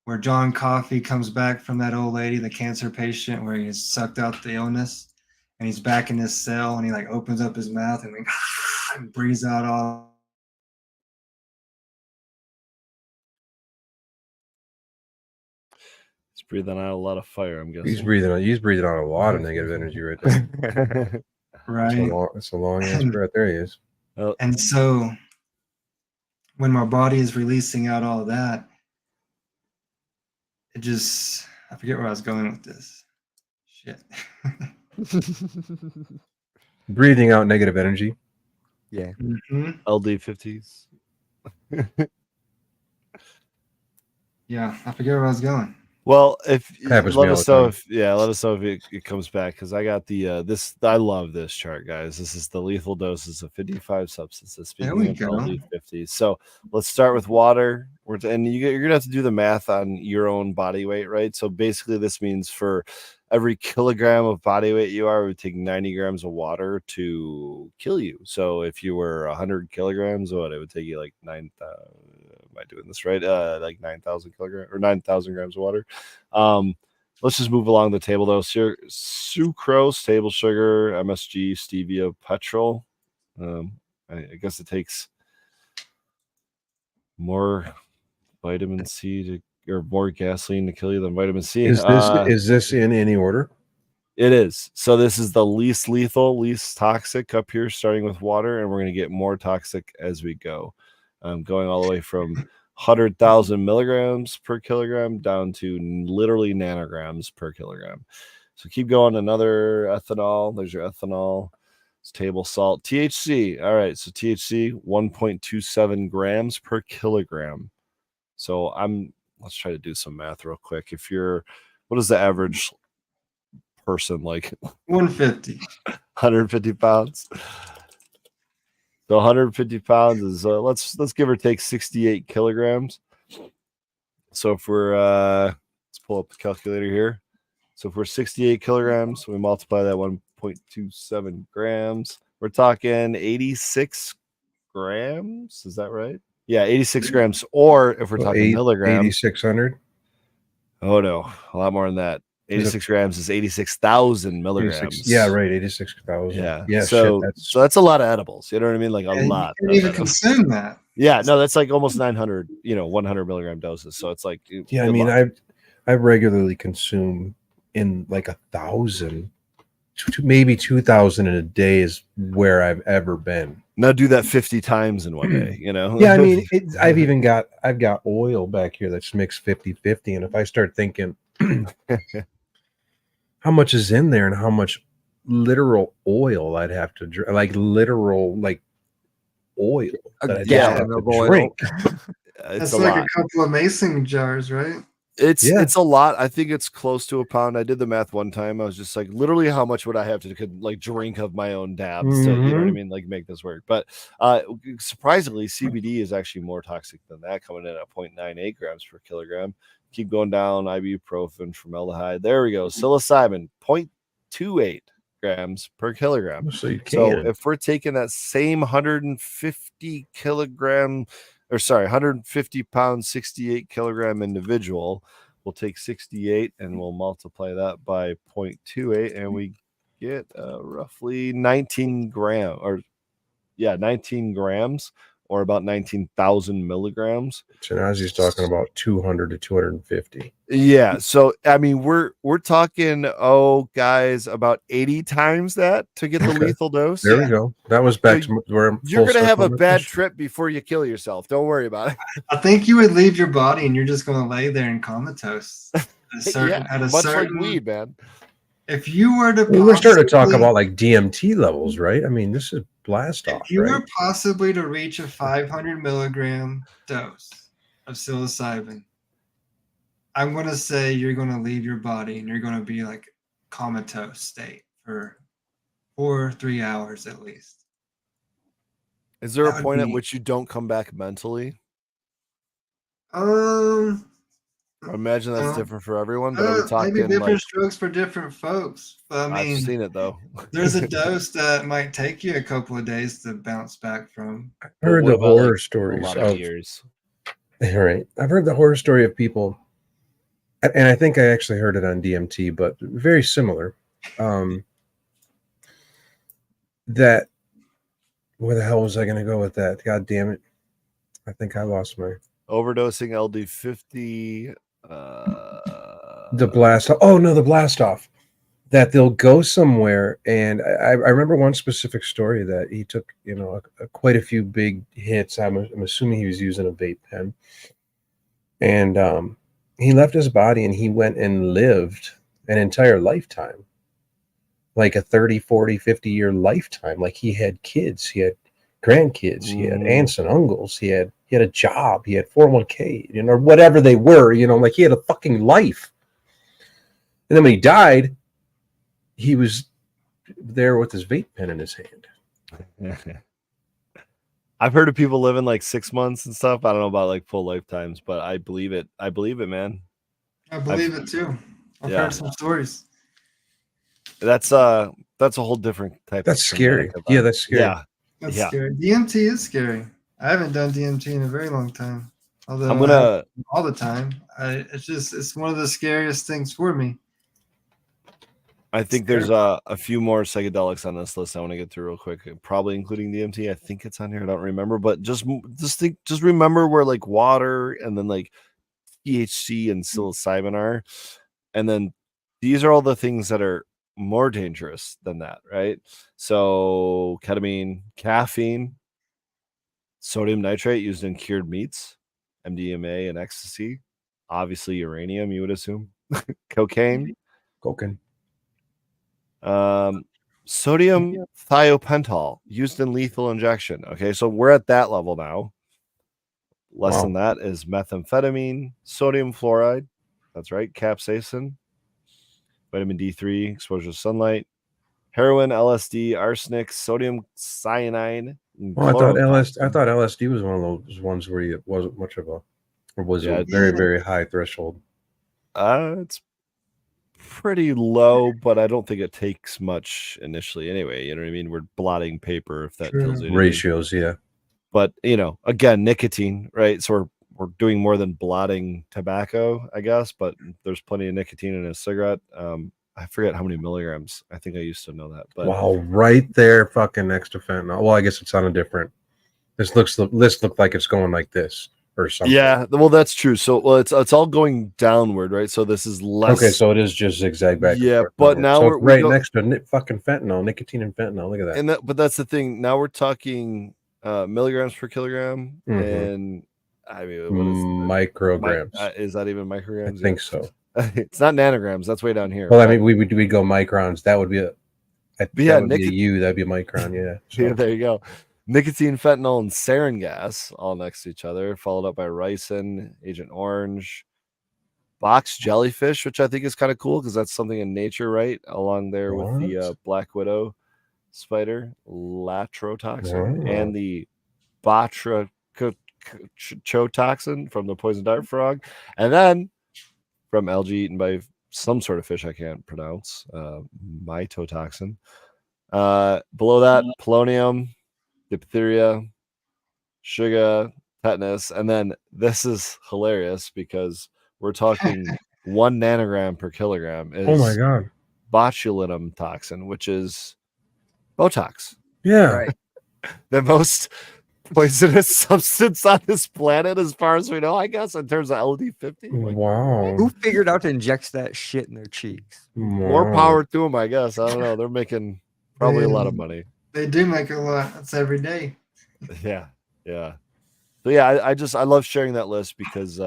where John Coffey comes back from that old lady, the cancer patient, where he has sucked out the illness, and he's back in his cell, and he like opens up his mouth and like and breathes out all. He's breathing out a lot of fire, I'm guessing. He's breathing out a lot of negative energy right there. Right. It's a long ass breath. There he is. And so when my body is releasing out all that, it just, I forget where I was going with this. Shit. Breathing out negative energy. Yeah. LD50s. Yeah, I forget where I was going. Well, if Happens let me all us the know time. let us know if it comes back, because I got the this. I love this chart, guys. This is the lethal doses of 55 substances. There we Speaking of go. LD50s, so let's start with water. And you're gonna have to do the math on your own body weight, right? So basically, this means for every kilogram of body weight you are, it would take 90 grams of water to kill you. So if you were 100 kilograms, it would take you like am I doing this right? Like 9,000 kilograms or 9,000 grams of water. Let's just move along the table though. Sucrose, table sugar, MSG, stevia, petrol. I guess it takes more vitamin C to, or more gasoline to kill you than vitamin C. Is this in any order? It is. So this is the least lethal, least toxic up here, starting with water, and we're going to get more toxic as we go, going all the way from 100,000 milligrams per kilogram down to literally nanograms per kilogram. So keep going. Another ethanol. There's your ethanol. It's table salt. THC. All right. So THC 1.27 grams per kilogram. So let's try to do some math real quick. What is the average person like? 150. 150 pounds. So 150 pounds is let's give or take 68 kilograms. So if we're let's pull up the calculator here. So if we're 68 kilograms, we multiply that 1.27 grams. We're talking 86 grams. Is that right? Yeah, 86 grams. Or if we're talking milligrams, 8,600. Oh no, a lot more than that. 86 grams is 86,000 milligrams. Yeah, right. 86,000. Yeah. So that's a lot of edibles. You know what I mean? Like a lot. You can't even consume that. Yeah, no, that's like almost 900, 100 milligram doses. So it's like, yeah, I mean, I regularly consume in like 1,000, maybe 2,000 in a day is where I've ever been. Now do that 50 times in one day, Yeah, I mean, I've got oil back here that's mixed 50-50. And if I start thinking how much is in there and how much literal oil I'd have to drink, like literal, like oil that I'd have to drink. That's like a couple of mason jars, right? It's a lot. I think it's close to a pound. I did the math one time. I was just like, literally, how much would I have to like drink of my own dabs to, you know what I mean, like make this work? But surprisingly, CBD is actually more toxic than that, coming in at 0.98 grams per kilogram. Keep going down. Ibuprofen, formaldehyde. There we go. Psilocybin, 0.28 grams per kilogram. So if we're taking that same 150 kilogram, or sorry, 150 pound, 68 kilogram individual, we'll take 68 and we'll multiply that by 0.28, and we get roughly 19 grams, 19 grams, or about 19,000 milligrams. Tanasi's talking about 200 to 250. Yeah. So, I mean, we're talking, guys, about 80 times that to get the lethal dose. There we go. That was back to where you're going to have a bad trip before you kill yourself. Don't worry about it. I think you would leave your body and you're just going to lay there in comatose. Much like weed, man. If you were to we're starting to talk about like DMT levels, right? I mean, this is blast off. If you were possibly to reach a 500 milligram dose of psilocybin, I'm going to say you're going to leave your body and you're going to be like comatose state for 4 or 3 hours at least. Is there a point at which you don't come back mentally? I imagine that's different for everyone, but are we talking maybe different strokes for different folks. But I mean, I've seen it though. There's a dose that might take you a couple of days to bounce back from. I heard the horror stories of years. All right, I've heard the horror story of people, and I think I actually heard it on DMT, but very similar. That where the hell was I going to go with that? God damn it! I think I lost my overdosing LD50. The blast. Oh no, the blast off. That they'll go somewhere, and I remember one specific story that he took, quite a few big hits. I'm assuming he was using a vape pen, and he left his body and he went and lived an entire lifetime, like a 30, 40, 50-year lifetime. Like he had kids, he had grandkids, he had aunts and uncles, he had a job, he had 401k, or whatever they were, like he had a fucking life. And then when he died, he was there with his vape pen in his hand. I've heard of people living like 6 months and stuff. I don't know about like full lifetimes, but I believe it. I believe it, man. I believe it too. I've heard some stories. That's a whole different type. That's scary. Yeah, that's scary. Yeah, that's scary. DMT is scary. I haven't done DMT in a very long time. Although I'm I have gonna. them all the time, it's one of the scariest things for me. I think there's a few more psychedelics on this list I want to get through real quick, probably including DMT. I think it's on here. I don't remember, but just remember where like water and then like THC and psilocybin are, and then these are all the things that are more dangerous than that, right? So ketamine, caffeine, sodium nitrate used in cured meats, MDMA and ecstasy, obviously uranium, you would assume, cocaine, Cocaine. sodium thiopental used in lethal injection. Okay, so we're at that level now. Less Wow. than that is methamphetamine, sodium fluoride. That's right, capsaicin, vitamin D3, exposure to sunlight, heroin, LSD, arsenic, sodium cyanide, and Well, I thought chlorotoxin. LSD was one of those ones where it wasn't much of a, or was Yeah, a very, Yeah. very high threshold. It's pretty low, but I don't think it takes much initially anyway. You know what I mean? We're blotting paper if that tells you anything. Ratios, yeah. But again, nicotine, right? So we're doing more than blotting tobacco, I guess, but there's plenty of nicotine in a cigarette. I forget how many milligrams. I think I used to know that, but Wow, right there, fucking next to fentanyl. Well, I guess it's on a different. This looks like it's going like this or something. yeah, well, that's true. So, it's all going downward, right? So this is less. Okay, so it is just zigzag back. and Yeah, forth. but now so we're it's right go, next to fucking fentanyl, nicotine and fentanyl. Look at that. but that's the thing. Now we're talking milligrams per kilogram, Mhm. and I mean, what is Micrograms? is that even I micrograms? think so. It's not nanograms. That's way down here. Well, I but- mean, we go microns. That would be a. yeah, that would be a U. That'd be a micron. Yeah. So. Yeah, there you go. Nicotine, fentanyl, and sarin gas all next to each other, followed up by ricin, Agent Orange, box jellyfish, which I think is kind of cool because that's something in nature, right? Along there with the What? black widow spider, latrotoxin, Oh. and the batrachotoxin from the poison dart frog, and then from algae eaten by some sort of fish I can't pronounce, mytotoxin. Below that, polonium, diphtheria, sugar, tetanus, and then this is hilarious because we're talking 1 nanogram per kilogram Oh my is god. botulinum toxin, which is Botox, Yeah. Right. the most poisonous substance on this planet, as far as we know, I guess, in terms of LD50. Like, Wow. Who figured out to inject that shit in their cheeks? more Wow. power to them, I guess. I don't know. They're making probably a lot of money. They do make a lot. That's every day. Yeah, yeah. So yeah, I love sharing that list because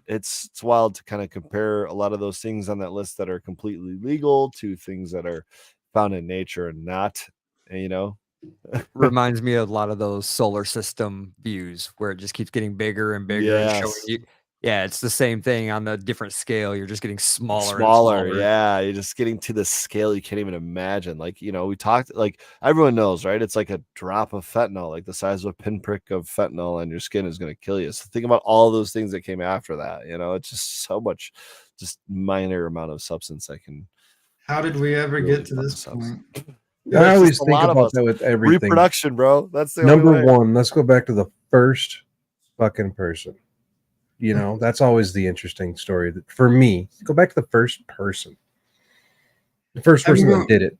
it's wild to kind of compare a lot of those things on that list that are completely legal to things that are found in nature and not, Reminds me of a lot of those solar system views where it just keeps getting bigger and bigger and showing Yes. you. Yeah, it's the same thing on the different scale. You're just getting smaller and Smaller, smaller. yeah. You're just getting to the scale you can't even imagine. Like, we talked, like, everyone knows, right? It's like a drop of fentanyl, like the size of a pinprick of fentanyl on your skin is going to kill you. So think about all those things that came after that. It's just so much, just minor amount of substance that can How did we ever really get to fuck this us up. point? There's I just always a think lot of about us. that with everything. Reproduction, bro. That's the Number only way. one, let's go back to the first fucking person. That's always the interesting story. For me, go back to the first person. The first person that did it.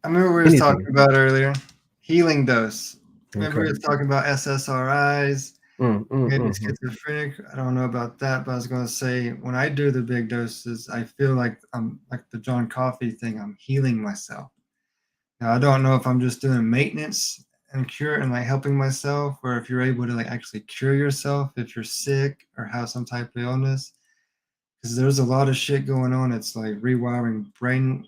I remember we were Anything. talking about earlier. Healing dose. Remember we Okay. were talking about SSRIs, maybe Mhm. schizophrenic. I don't know about that, but I was going to say when I do the big doses, I feel like I'm like the John Coffey thing. I'm healing myself. Now I don't know if I'm just doing maintenance and cure and like helping myself, or if you're able to like actually cure yourself if you're sick or have some type of illness. Because there's a lot of shit going on. It's like rewiring brain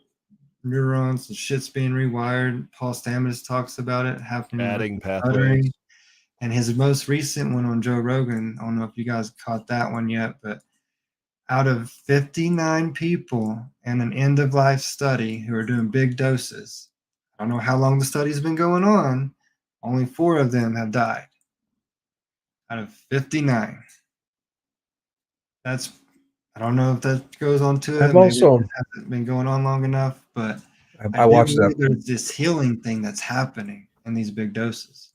neurons and shit's being rewired. Paul Stamets talks about it happening with Adding the pathways. stuttering. And his most recent one on Joe Rogan, I don't know if you guys caught that one yet, but out of 59 people in an end of life study who are doing big doses, I don't know how long the study's been going on, only 4 of them have died out of 59. That's, I don't know if that goes on to it. I've Maybe also- it hasn't been going on long enough, but I do watched that. believe there's this healing thing that's happening in these big doses.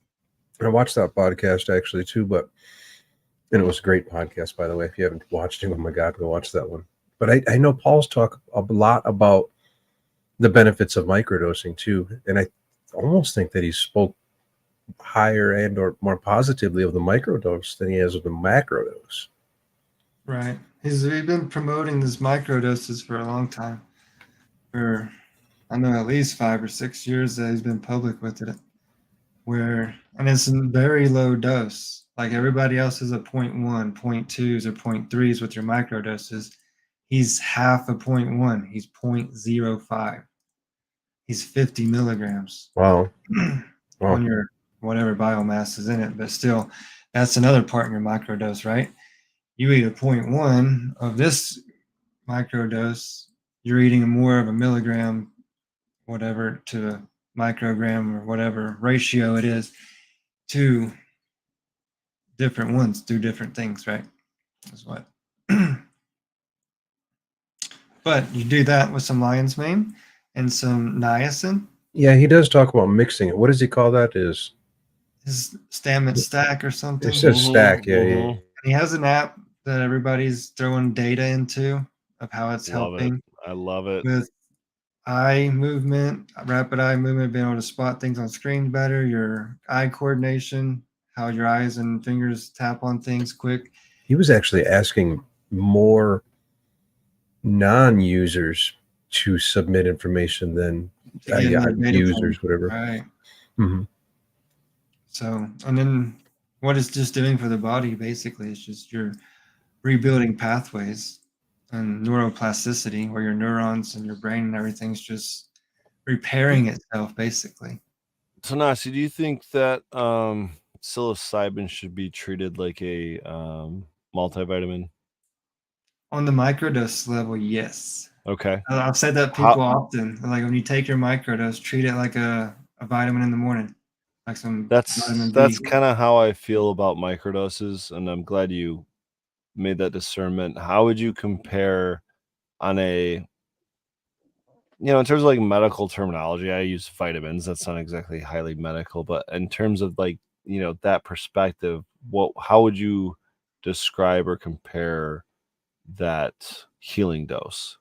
I watched that podcast actually too, but And it was a great podcast, by the way. If you haven't watched it, oh my God, go watch that one. But I know Paul's talk a lot about the benefits of microdosing too. And I almost think that he spoke higher and or more positively of the microdose than he has of the macrodose. Right. He's been promoting this microdoses for a long time. For I know at least 5 or 6 years that he's been public with it. And it's a very low dose. Like everybody else is a 0.1, 0.2s or 0.3s with your microdoses. He's half a 0.1. He's 0.05. He's 50 milligrams Wow. on your whatever biomass is in it. But still, that's another part in your microdose, right? You eat a 0.1 of this microdose, you're eating more of a milligram, whatever, to a microgram or whatever ratio it is, to different ones, do different things, right? That's what. But you do that with some lion's mane and some niacin. Yeah, he does talk about mixing it. What does he call that? Is His Stammet stack or something. it says stack? Yeah, yeah. And he has an app that everybody's throwing data into of how it's Love helping it. I love it. with eye movement, rapid eye movement, being able to spot things on screen better, your eye coordination, how your eyes and fingers tap on things quick. He was actually asking more non-users to submit information than To get more data users, from, whatever. right. Mm-hmm. So, and then what it's just doing for the body basically is just you're rebuilding pathways and neuroplasticity, where your neurons and your brain and everything's just repairing itself basically. Tanasi, do you think that psilocybin should be treated like a multivitamin? On the microdose level, yes. Okay. I've said that to people often. Like when you take your microdose, treat it like a vitamin in the morning, like some vitamin That's B. kind of how I feel about microdoses, and I'm glad you made that discernment. How would you compare on a, in terms of like medical terminology, I use vitamins. That's not exactly highly medical, but in terms of like, that perspective, how would you describe or compare that healing dose?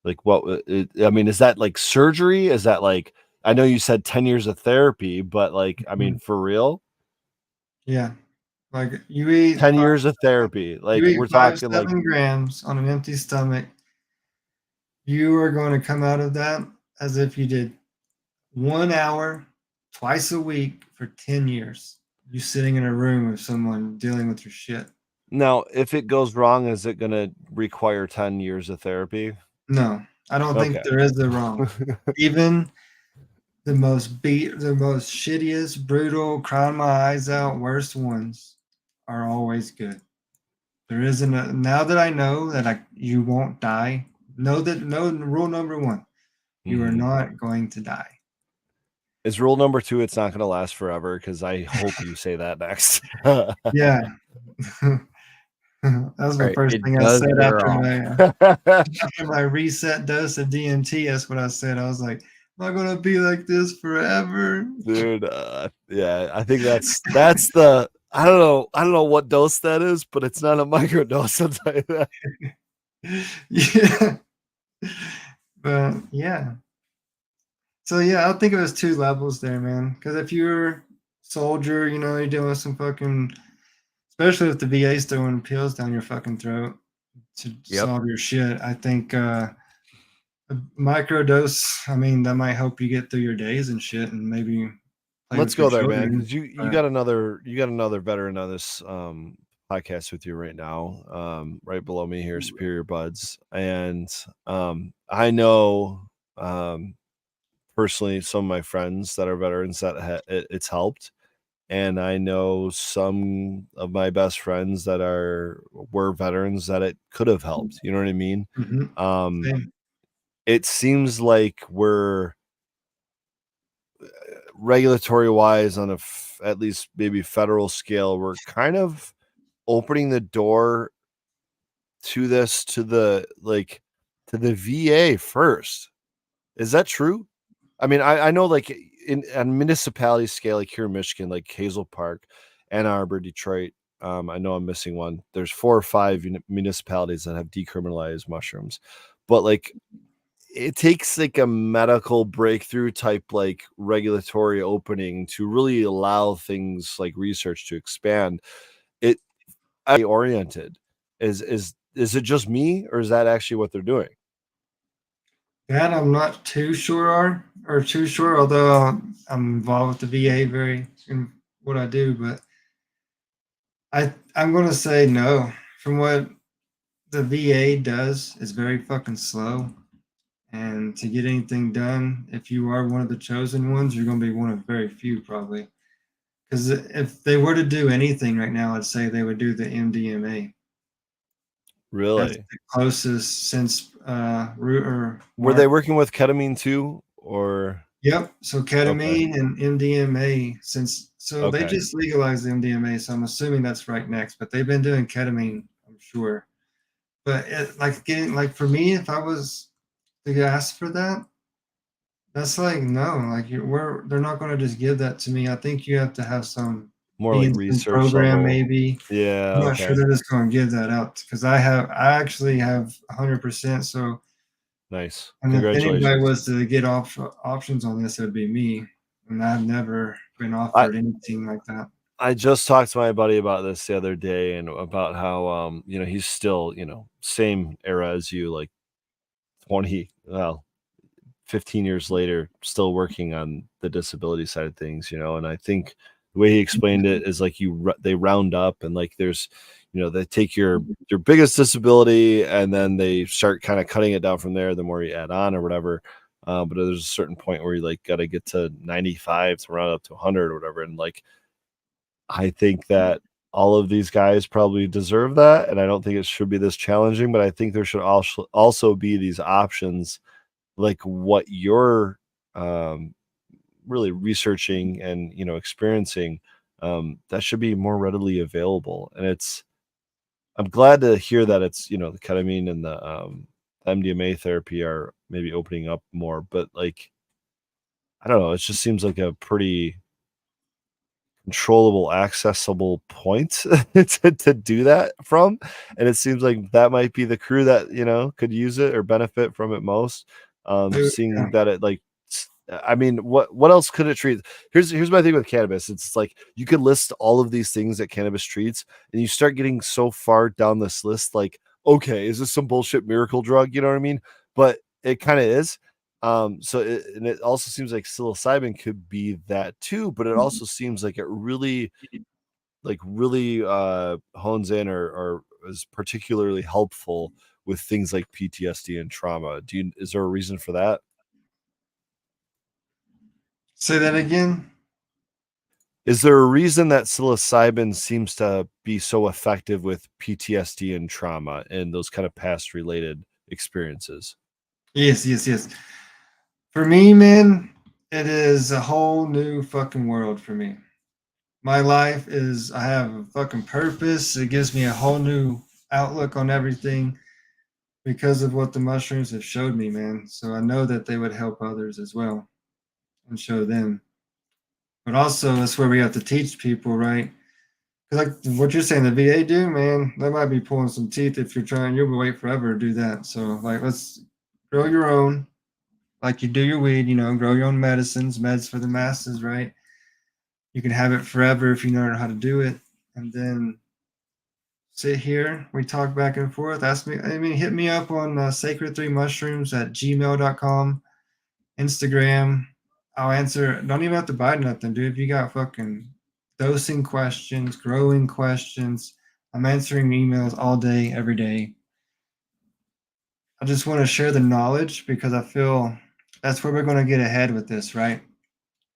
Like is that like surgery? Is that like, I know you said 10 years of therapy, but like, I mean, for real? Yeah. Like you eat 10 years of therapy. Like we're talking like 7 grams on an empty stomach. You are going to come out of that as if you did 1 hour twice a week for 10 years. You sitting in a room with someone dealing with your shit. Now, if it goes wrong, is it going to require 10 years of therapy? No, I don't think Okay. there is a wrong. Even the most shittiest, brutal, crying my eyes out, worst ones are always good. There isn't a, now that I know that you won't die, know rule number 1, you are not going to die. Is rule number 2, it's not going to last forever? Because I hope you say that next. Yeah. That was the Right, first it thing I does said wear after my reset dose of DMT. That's what I said. I was like, am I gonna be like this forever? Dude, yeah, I think that's the, I don't know what dose that is, but it's not a microdose, I'll tell you that. Yeah. But yeah. So yeah, I think it was 2 levels there, man. Because if you're soldier, you're dealing with some fucking, especially if the VA's throwing pills down your fucking throat to solve your shit. I think a microdose, I mean, that might help you get through your days and shit, and maybe play Let's with your go there, man, children. because you got another veteran on this podcast with you right now, right below me here, Superior Buds, and I know personally some of my friends that are veterans that it's helped, and I know some of my best friends that were veterans that it could have helped. You know what I mean? Same. It seems like we're regulatory wise on at least maybe federal scale, we're kind of opening the door to this to the VA first. Is that true? I mean, I know like on municipality scale, like here in Michigan, like Hazel Park, Ann Arbor, Detroit, I know I'm missing one. There's 4 or 5 municipalities that have decriminalized mushrooms, but like it takes like a medical breakthrough type like regulatory opening to really allow things like research to expand. It oriented is it just me, or is that actually what they're doing? That I'm not too sure too sure, although I'm involved with the VA very in what I do, but I'm gonna say no. From what the VA does is very fucking slow. And to get anything done, if you are one of the chosen ones, you're gonna be one of very few probably. Because if they were to do anything right now, I'd say they would do the MDMA. That's Really? the closest since root or Were they mark. working with ketamine too, or Yep. So okay, ketamine and MDMA since so they okay, just legalized the MDMA, so I'm assuming that's right next. But they've been doing ketamine, I'm sure. But like getting like for me, if I was to ask for that, that's like no, like they're not going to just give that to me. I think you have to have some more be like in some research program level? maybe. Yeah, I'm not sure okay, they're just going to give that out because I actually have 100%. So nice, and if anybody congratulations. was to get options on this, it would be me. And I've never been I offered anything like that. I just talked to my buddy about this the other day, and about how he's still, same era as you, like 20, well, 15 years later, still working on the disability side of things, and I think the way he explained it is like they round up, and like there's, they take your biggest disability, and then they start kind of cutting it down from there, the more you add on or whatever. But there's a certain point where you like got to get to 95 to round up to 100 or whatever. And like, I think that all of these guys probably deserve that, and I don't think it should be this challenging, but I think there should also be these options like what you're um, really researching and experiencing, that should be more readily available. And I'm glad to hear that it's the ketamine and the MDMA therapy are maybe opening up more, but like I don't know, it just seems like a pretty controllable, accessible point to do that from, and it seems like that might be the crew that, could use it or benefit from it most, seeing Yeah. that it, like, I mean, what else could it treat? Here's my thing with cannabis, it's like, you could list all of these things that cannabis treats, and you start getting so far down this list, like, okay, is this some bullshit miracle drug, you know what I mean? But it kinda is, and it also seems like psilocybin could be that too, but it also seems like it really, hones in, or is particularly helpful with things like PTSD and trauma. Is there a reason for that? Say that again. Is there a reason that psilocybin seems to be so effective with PTSD and trauma and those kind of past related experiences? Yes, yes, yes. For me, man, it is a whole new fucking world for me. My life is I have a fucking purpose. It gives me a whole new outlook on everything because of what the mushrooms have showed me, man. So I know that they would help others as well and show them. But also that's where we have to teach people, right? Because like what you're saying, the VA do, man, they might be pulling some teeth if you're trying. You'll wait forever to do that. So like, let's grow your own, like you do your weed. Grow your own medicines, meds for the masses, right? You can have it forever if you know how to do it, and then sit here. We talk back and forth. Ask me, hit me up on sacred3mushrooms at gmail.com, Instagram. I'll answer. Don't even have to buy nothing, dude. If you got fucking dosing questions, growing questions, I'm answering emails all day, every day. I just want to share the knowledge because I feel that's where we're going to get ahead with this, right?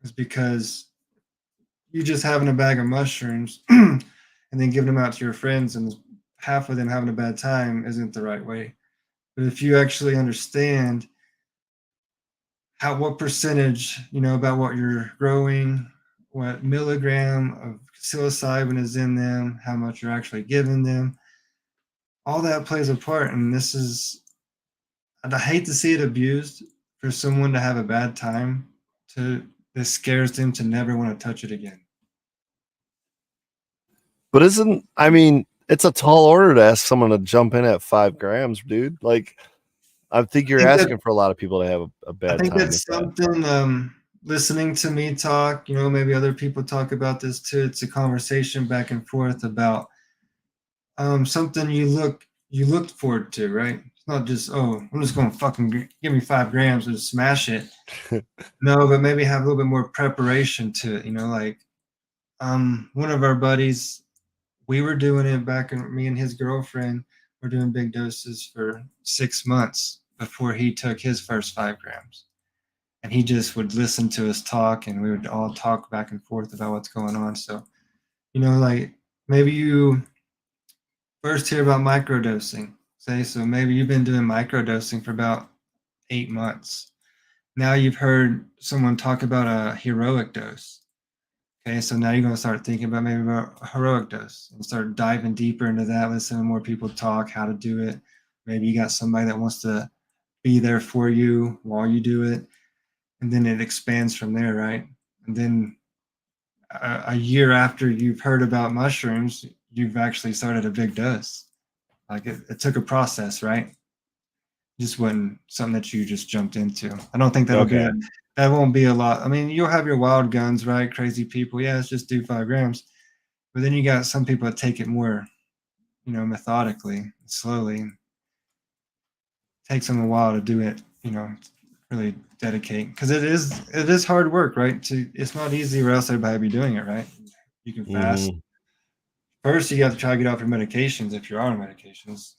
Is because you just having a bag of mushrooms and then giving them out to your friends and half of them having a bad time isn't the right way. But if you actually understand what percentage, about what you're growing, what milligram of psilocybin is in them, how much you're actually giving them, all that plays a part. And I hate to see it abused for someone to have a bad time this scares them to never want to touch it again. But it's a tall order to ask someone to jump in at 5 grams, dude. Like, I think you're asking for a lot of people to have a I bad think time that's with that. something. Listening to me talk, maybe other people talk about this too. It's a conversation back and forth about something you looked forward to, right? It's not just, oh, I'm just going to fucking give me 5 grams and smash it. No, but maybe have a little bit more preparation to it. Like one of our buddies, we were doing it back, and me and his girlfriend were doing big doses for 6 months before he took his first 5 grams. And he just would listen to us talk, and we would all talk back and forth about what's going on. So, like maybe you first hear about microdosing, say, so maybe you've been doing microdosing for about 8 months. Now you've heard someone talk about a heroic dose. Okay, so now you're going to start thinking about maybe about a heroic dose and start diving deeper into that, listen to more people talk, how to do it. Maybe you got somebody that wants to be there for you while you do it. And then it expands from there, right? And then a year after you've heard about mushrooms, you've actually started a big dose. Like it took a process, right? Just wasn't something that you just jumped into. I don't think Okay. that won't be a lot. I mean, you'll have your wild guns, right? Crazy people. Yeah, let's just do 5 grams. But then you got some people that take it more, methodically, slowly. It takes them a while to do it, really dedicate, because it is hard work, right? It's not easy, or else everybody be doing it, right? You can fast. Mhm. First, you have to try to get off your medications if you're on medications.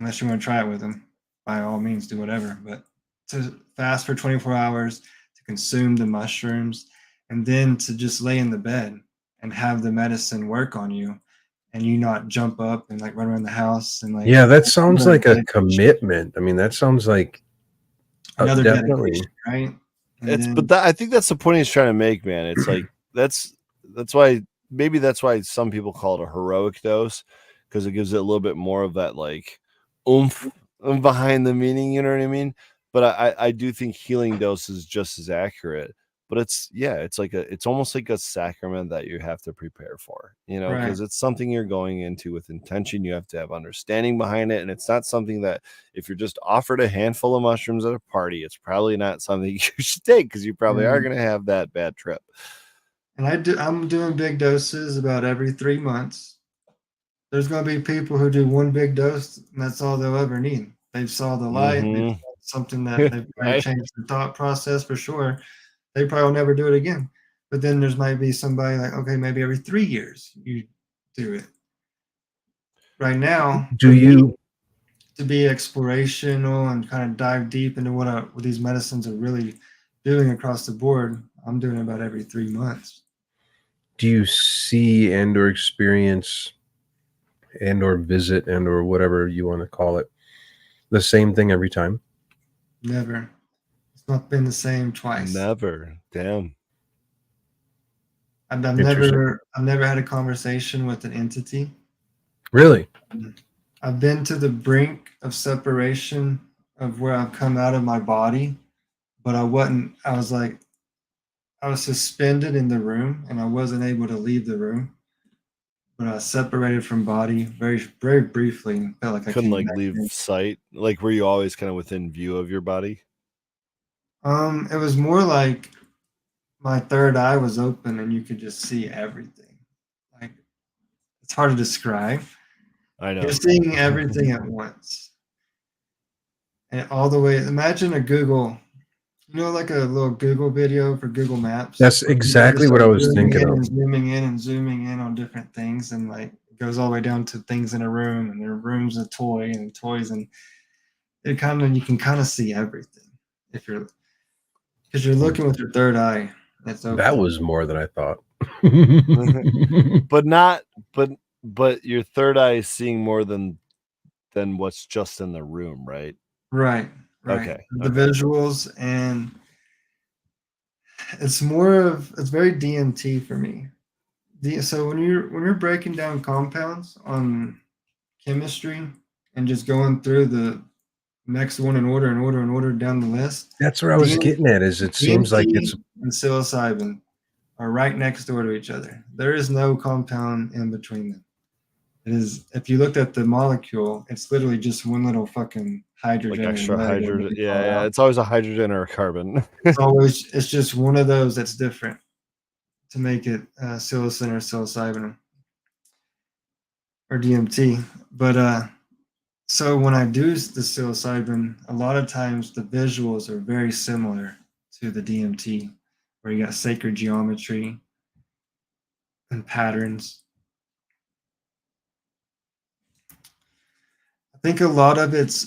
Unless you want to try it with them, by all means, do whatever. But to fast for 24 hours, to consume the mushrooms, and then to just lay in the bed and have the medicine work on you, and you not jump up and like run around the house and like Yeah, that sounds another like a dedication, commitment. I mean, that sounds like another definitely. dedication, right? And then I think that's the point he's trying to make, man. It's like that's why maybe that's why some people call it a heroic dose, because it gives it a little bit more of that like oomph behind the meaning, you know what I mean? But I do think healing dose is just as accurate. But it's almost like a sacrament that you have to prepare for, right, because it's something you're going into with intention. You have to have understanding behind it, and it's not something that if you're just offered a handful of mushrooms at a party, it's probably not something you should take, because you probably are right. going to have that bad trip. And I'm doing big doses about every 3 months. There's going to be people who do one big dose, and that's all they'll ever need. They've saw the light. They've Mm-hmm. saw something that they've probably I, changed their thought process for sure. They probably will never do it again. But then there's might be somebody like, okay, maybe every 3 years you do it. Right now, Do for me, you to be explorational and kind of dive deep into what these medicines are really doing across the board, I'm doing about every 3 months. see and or experience and or visit and or whatever you want to call it the same thing every time? Never. It's not been the same twice. never. Damn. I've Interesting. never had a conversation with an entity. Really? I've been to the brink of separation of where I've come out of my body, but I wasn't. I was suspended in the room, and I wasn't able to leave the room. But I was separated from body very, very briefly, and felt like I Couldn't came like back leave in. sight. Like, were you always kind of within view of your body? It was more like my third eye was open, and you could just see everything. Like it's hard to describe. I You're know. seeing everything at once, and all the way. Imagine a Google, like a little Google video for Google Maps, That's where people just exactly what start I was zooming thinking in of. and zooming in and zooming in on different things, and like it goes all the way down to things in a room, and there are rooms of toy and toys, and you can kind of see everything if you're because you're looking with your third eye. That's That open. was more than I thought. But not but your third eye is seeing more than what's just in the room, right? Right, right. Okay. The visuals, and it's very DMT for me. So when you're breaking down compounds on chemistry and just going through the next one in order and order and order down the list, That's where I was DM, getting at. Is it seems like DMT it's and psilocybin are right next door to each other. There is no compound in between them. It is, if you looked at the molecule, it's literally just one little fucking hydrogen Like or extra whatever you want hydrogen. to call it Yeah, out. it's always a hydrogen or a carbon. It's just one of those that's different to make it psilocin or psilocybin or DMT. But so when I do the psilocybin, a lot of times the visuals are very similar to the DMT, where you got sacred geometry and patterns. I think a lot of it's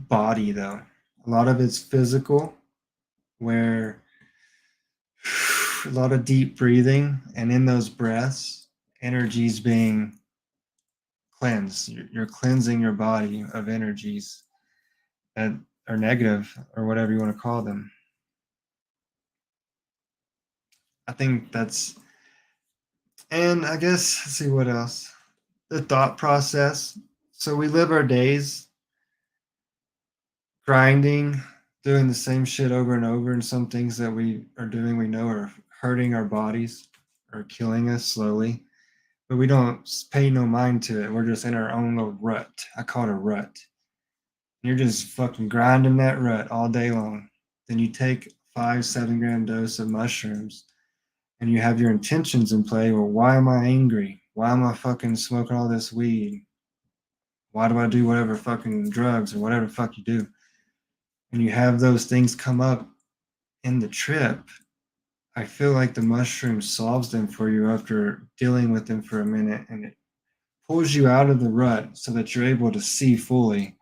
body, though. A lot of it's physical, where a lot of deep breathing, and in those breaths, energy's being cleansed. You're cleansing your body of energies that are negative or whatever you want to call them. I think that's, and I guess, let's see what else. The thought process. So we live our days grinding, doing the same shit over and over, and some things that we are doing we know are hurting our bodies or killing us slowly, but we don't pay no mind to it. We're just in our own little rut. I call it a rut. You're just fucking grinding that rut all day long. Then you take 5-7 gram dose of mushrooms and you have your intentions in play. Well, why am I angry? Why am I fucking smoking all this weed? Why do I do whatever fucking drugs or whatever the fuck you do? And you have those things come up in the trip. I feel like the mushroom solves them for you after dealing with them for a minute, and it pulls you out of the rut so that you're able to see fully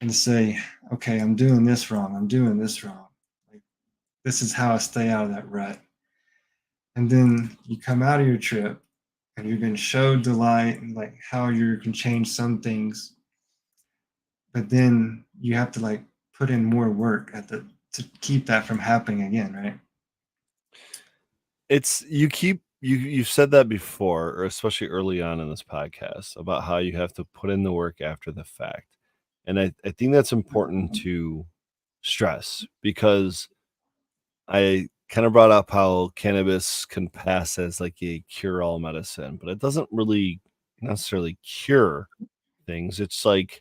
and say, okay, I'm doing this wrong. I'm doing this wrong. Like, this is how I stay out of that rut. And then you come out of your trip and you've been showed the light and like how you can change some things, but then you have to like put in more work at the to keep that from happening again, right? It's you've said that before, or especially early on in this podcast, about how you have to put in the work after the fact. And I think that's important to stress, because I kind of brought up how cannabis can pass as like a cure-all medicine, but it doesn't really necessarily cure things. It's like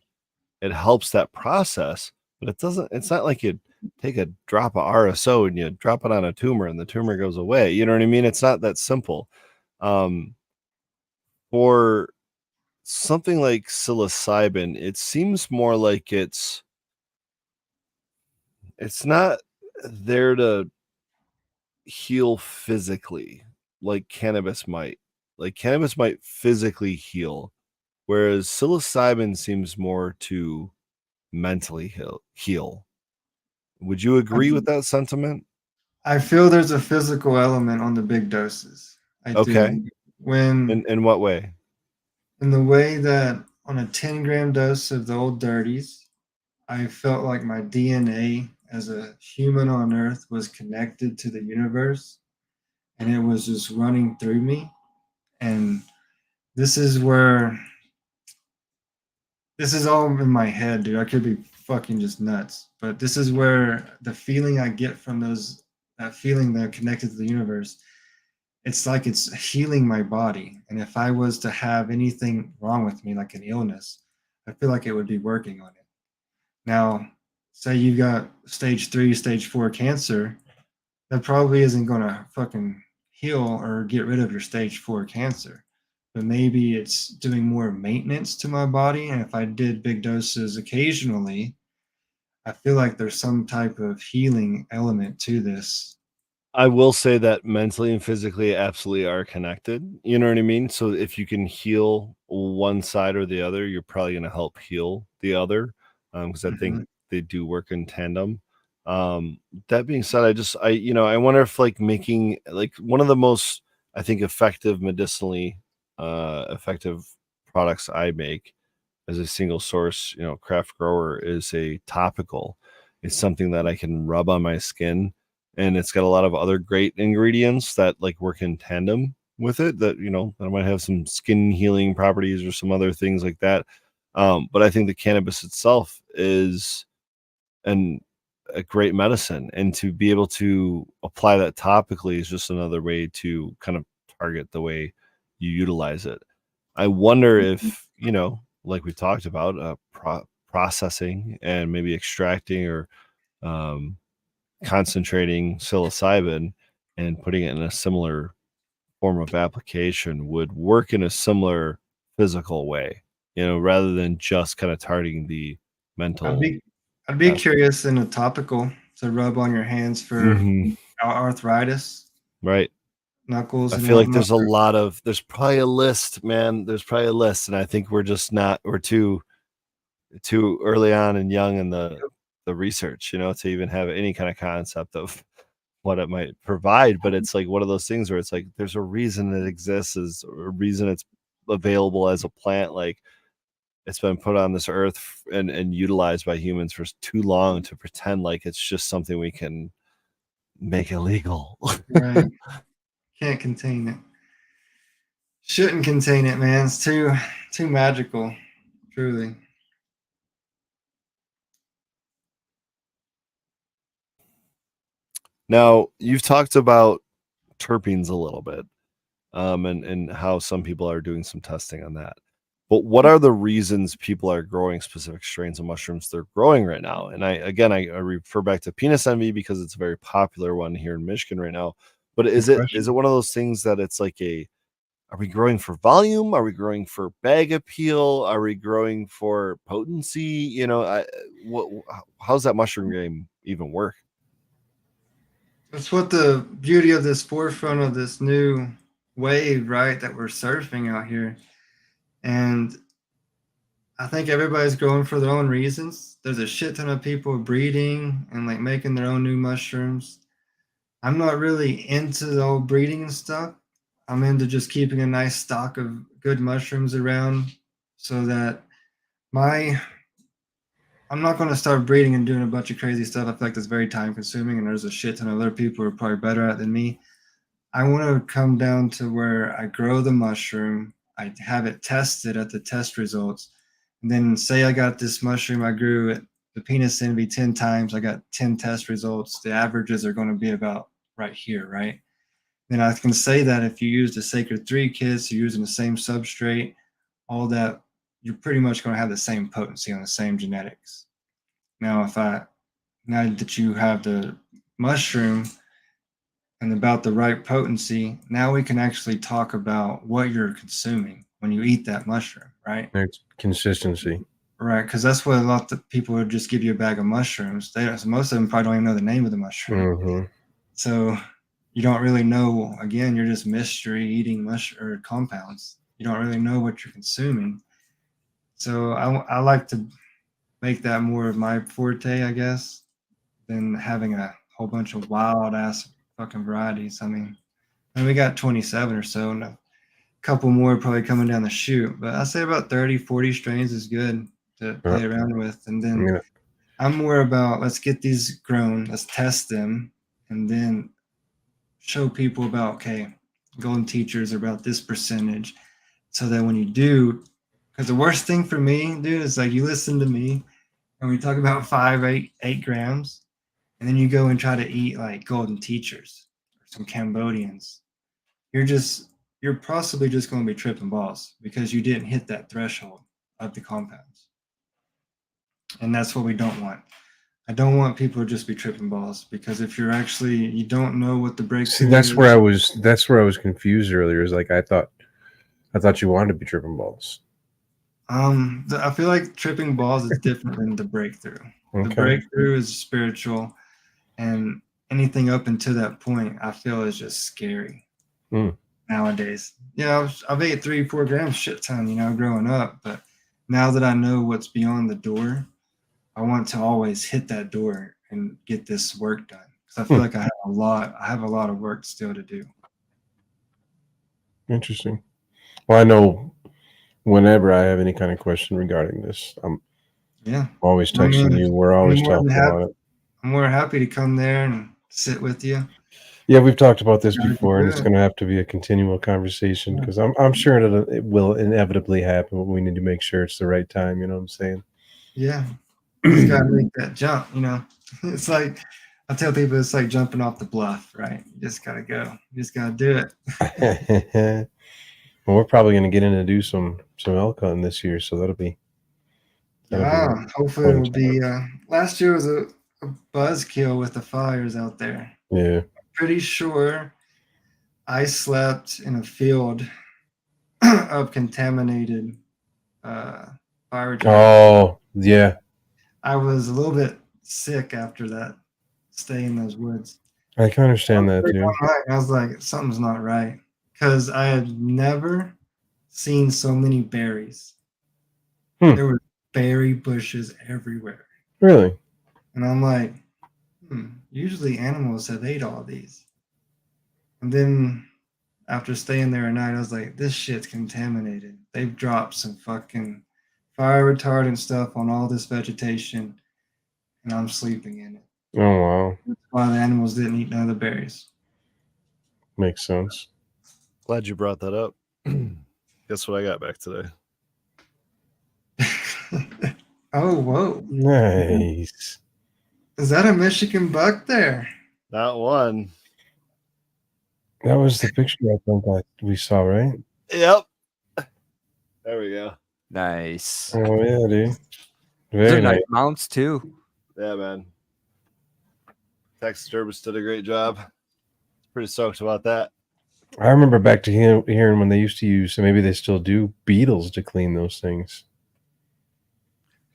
it helps that process, but it's not like you take a drop of RSO and you drop it on a tumor and the tumor goes away. You know what I mean? It's not that simple. Um, for something like psilocybin, it seems more like it's not there to heal physically like cannabis might. Like cannabis might physically heal, whereas psilocybin seems more to mentally heal. Would you agree with that sentiment? I feel there's a physical element on the big doses. I Okay. do. When In what way? in the way that on a 10 gram dose of the old dirties, I felt like my DNA as a human on earth was connected to the universe and it was just running through me. And this is where this is all in my head, dude. I could be fucking just nuts. But this is where the feeling I get from that feeling that connected to the universe, it's like it's healing my body. And if I was to have anything wrong with me, like an illness, I feel like it would be working on it. Now, say you got stage 3, stage 4 cancer, that probably isn't going to fucking heal or get rid of your stage 4 cancer. But maybe it's doing more maintenance to my body. And if I did big doses occasionally, I feel like there's some type of healing element to this. I will say that mentally and physically absolutely are connected. You know what I mean? So if you can heal one side or the other, you're probably going to help heal the other, because I think Mhm. they do work in tandem. That being said, I wonder if like making like one of the most, I think, effective medicinally effective products I make as a single source, craft grower, is a topical. It's something that I can rub on my skin, and it's got a lot of other great ingredients that like work in tandem with it, that that might have some skin healing properties or some other things like that. But I think the cannabis itself is an a great medicine, and to be able to apply that topically is just another way to kind of target the way you utilize it. I wonder if, like we talked about, processing and maybe extracting or um, concentrating psilocybin and putting it in a similar form of application would work in a similar physical way, rather than just kind of targeting the I'd mental be I'd be aspect. curious in a topical to rub on your hands for Mhm. arthritis, Right. knuckles, I and feel like whatnot. there's probably a list, man. There's probably a list, and I think we're too early on and young in the research, to even have any kind of concept of what it might provide. But it's like one of those things where it's like there's a reason it exists, is a reason it's available as a plant. Like, it's been put on this earth and utilized by humans for too long to pretend like it's just something we can make illegal. Right. Can't contain it. Shouldn't contain it, man. It's too magical, truly. Now, you've talked about terpenes a little bit, and how some people are doing some testing on that. But what are the reasons people are growing specific strains of mushrooms they're growing right now? And I refer back to penis envy because it's a very popular one here in Michigan right now. But Good is question. it one of those things that it's like are we growing for volume? Are we growing for bag appeal? Are we growing for potency? How's that mushroom game even work? That's what the beauty of this forefront of this new wave, right, that we're surfing out here. And I think everybody's growing for their own reasons. There's a shit ton of people breeding and like making their own new mushrooms. I'm not really into the whole breeding and stuff. I'm into just keeping a nice stock of good mushrooms around so that my I'm not going to start breeding and doing a bunch of crazy stuff. I feel like that's very time consuming, and there's a shit ton of other people who are probably better at it than me. I want to come down to where I grow the mushroom, I have it tested at the test results, and then say I got this mushroom, I grew it, the penis envy 10 times, I got 10 test results. The averages are going to be about right here, right? Then I can say that if you use the Sacred 3 kits, you're using the same substrate, all that, you're pretty much going to have the same potency on the same genetics. Now, now that you have the mushroom and about the right potency, now we can actually talk about what you're consuming when you eat that mushroom, right? It's consistency. Right, because that's what a lot of people would just give you a bag of mushrooms. Most of them probably don't even know the name of the mushroom. Mm-hmm. So you don't really know. Again, you're just mystery eating mushroom or compounds. You don't really know what you're consuming. So I like to make that more of my forte, I guess, than having a whole bunch of wild ass fucking varieties. I mean, and we got 27 or so, and a couple more probably coming down the chute. But I say about 30, 40 strains is good to play around with. And I then mean, I'm more about let's get these grown, let's test them, and then show people about, okay, golden teachers are about this percentage. So that when you do, because the worst thing for me, dude, is like you listen to me and we talk about 8 grams, and then you go and try to eat like golden teachers or some Cambodians, you're possibly just going to be tripping balls because you didn't hit that threshold of the compounds, and that's what we don't want. I don't want people to just be tripping balls because if you don't know what the see, breakthrough that's is. where I was confused earlier. Is like I thought you wanted to be tripping balls. I feel like tripping balls is different than the breakthrough. The Okay. breakthrough is spiritual, and anything up until that point, I feel is just scary. Nowadays. I've ate 3-4 grams shit ton, growing up, but now that I know what's beyond the door, I want to always hit that door and get this work done because I feel like I have a lot of work still to do. Interesting. Well, I know whenever I have any kind of question regarding this, I'm always texting you. We're always talking about it. I'm more happy to come there and sit with you. Yeah, we've talked about this Gotta be before, and it's good. going to have to be a continual conversation because I'm sure it will inevitably happen. But we need to make sure it's the right time. You know what I'm saying? Yeah. You just gotta make that jump, you know. It's like I tell people it's like jumping off the bluff, right? You just gotta go. You just gotta do it. Well, we're probably going to get in and do some elk hunting this year, so that'll be Yeah, hopefully it'll be. Last year was a buzzkill with the fires out there. yeah. Pretty sure I slept in a field of contaminated fire retardant. Oh, yeah. I was a little bit sick after that. Stay in those woods. I can understand that, One dude. night, I was like, something's not right because I had never seen so many berries. Hmm. There were berry bushes everywhere, Really? and I'm like, usually animals have ate all these. And then after staying there a night, I was like, this shit's contaminated. They've dropped some fucking fire retardant stuff on all this vegetation, and I'm sleeping in it. Oh, wow. That's why the animals didn't eat none of the berries. Makes sense. Glad you brought that up. Guess what I got back today? Oh, whoa. Nice. Is that a Michigan buck there? Not one. That was the picture I think that we saw, right? Yep. There we go. Nice. Oh, yeah, dude. Those are Very nice nice. mounts too. Yeah, man. Taxidermist did a great job. Pretty stoked about that. I remember back to hearing when they used to use, and maybe they still do, beetles to clean those things.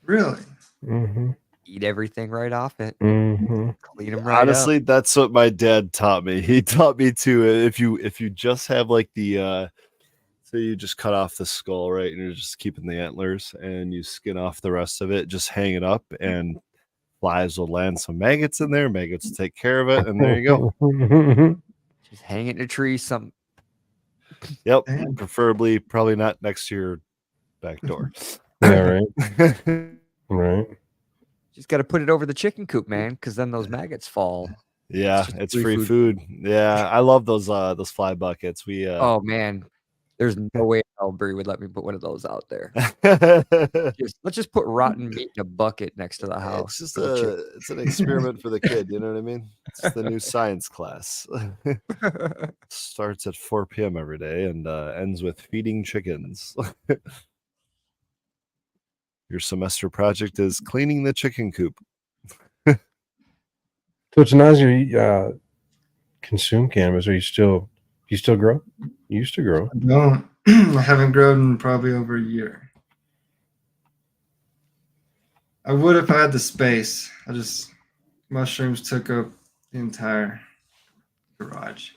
Really? Mm-hmm. Eat everything right off it. Mm-hmm. Clean them right Honestly, up. that's what my dad taught me. He taught me to if you just have like the so you just cut off the skull, right? And you're just keeping the antlers and you skin off the rest of it, just hang it up and flies will land some maggots in there. Maggots will take care of it, and there you go. Just hang it in a tree. Some Yep. Damn. Preferably probably not next to your back door. Yeah, right. Right. just got to put it over the chicken coop, man, because then those maggots fall. Yeah, just it's free free food. Yeah, I love those fly buckets. We Oh man, there's no way Elbury would let me put one of those out there. Let's just put rotten meat in a bucket next to the house. It's just for the chick- it's an experiment for the kid, you know what I mean? It's the new science class. Starts at 4 p.m. every day and ends with feeding chickens. Your semester project is cleaning the chicken coop. So, Tanasi, you consume cannabis. You still grow? You used to grow. I don't. I haven't grown in probably over a year. I would if I had the space. Mushrooms took up the entire garage.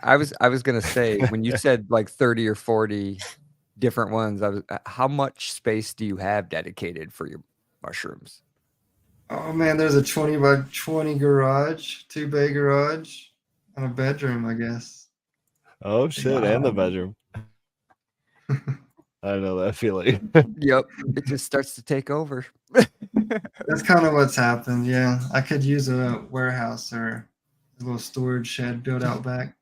I was gonna say when you said like 30 or 40 different ones, how much space do you have dedicated for your mushrooms? Oh man, there's a 20 by 20 garage, 2-bay garage, and a bedroom, I guess. Oh shit, and the bedroom. I know that feeling. Yep, it just starts to take over. That's kind of what's happened. Yeah, I could use a warehouse or a little storage shed built out back.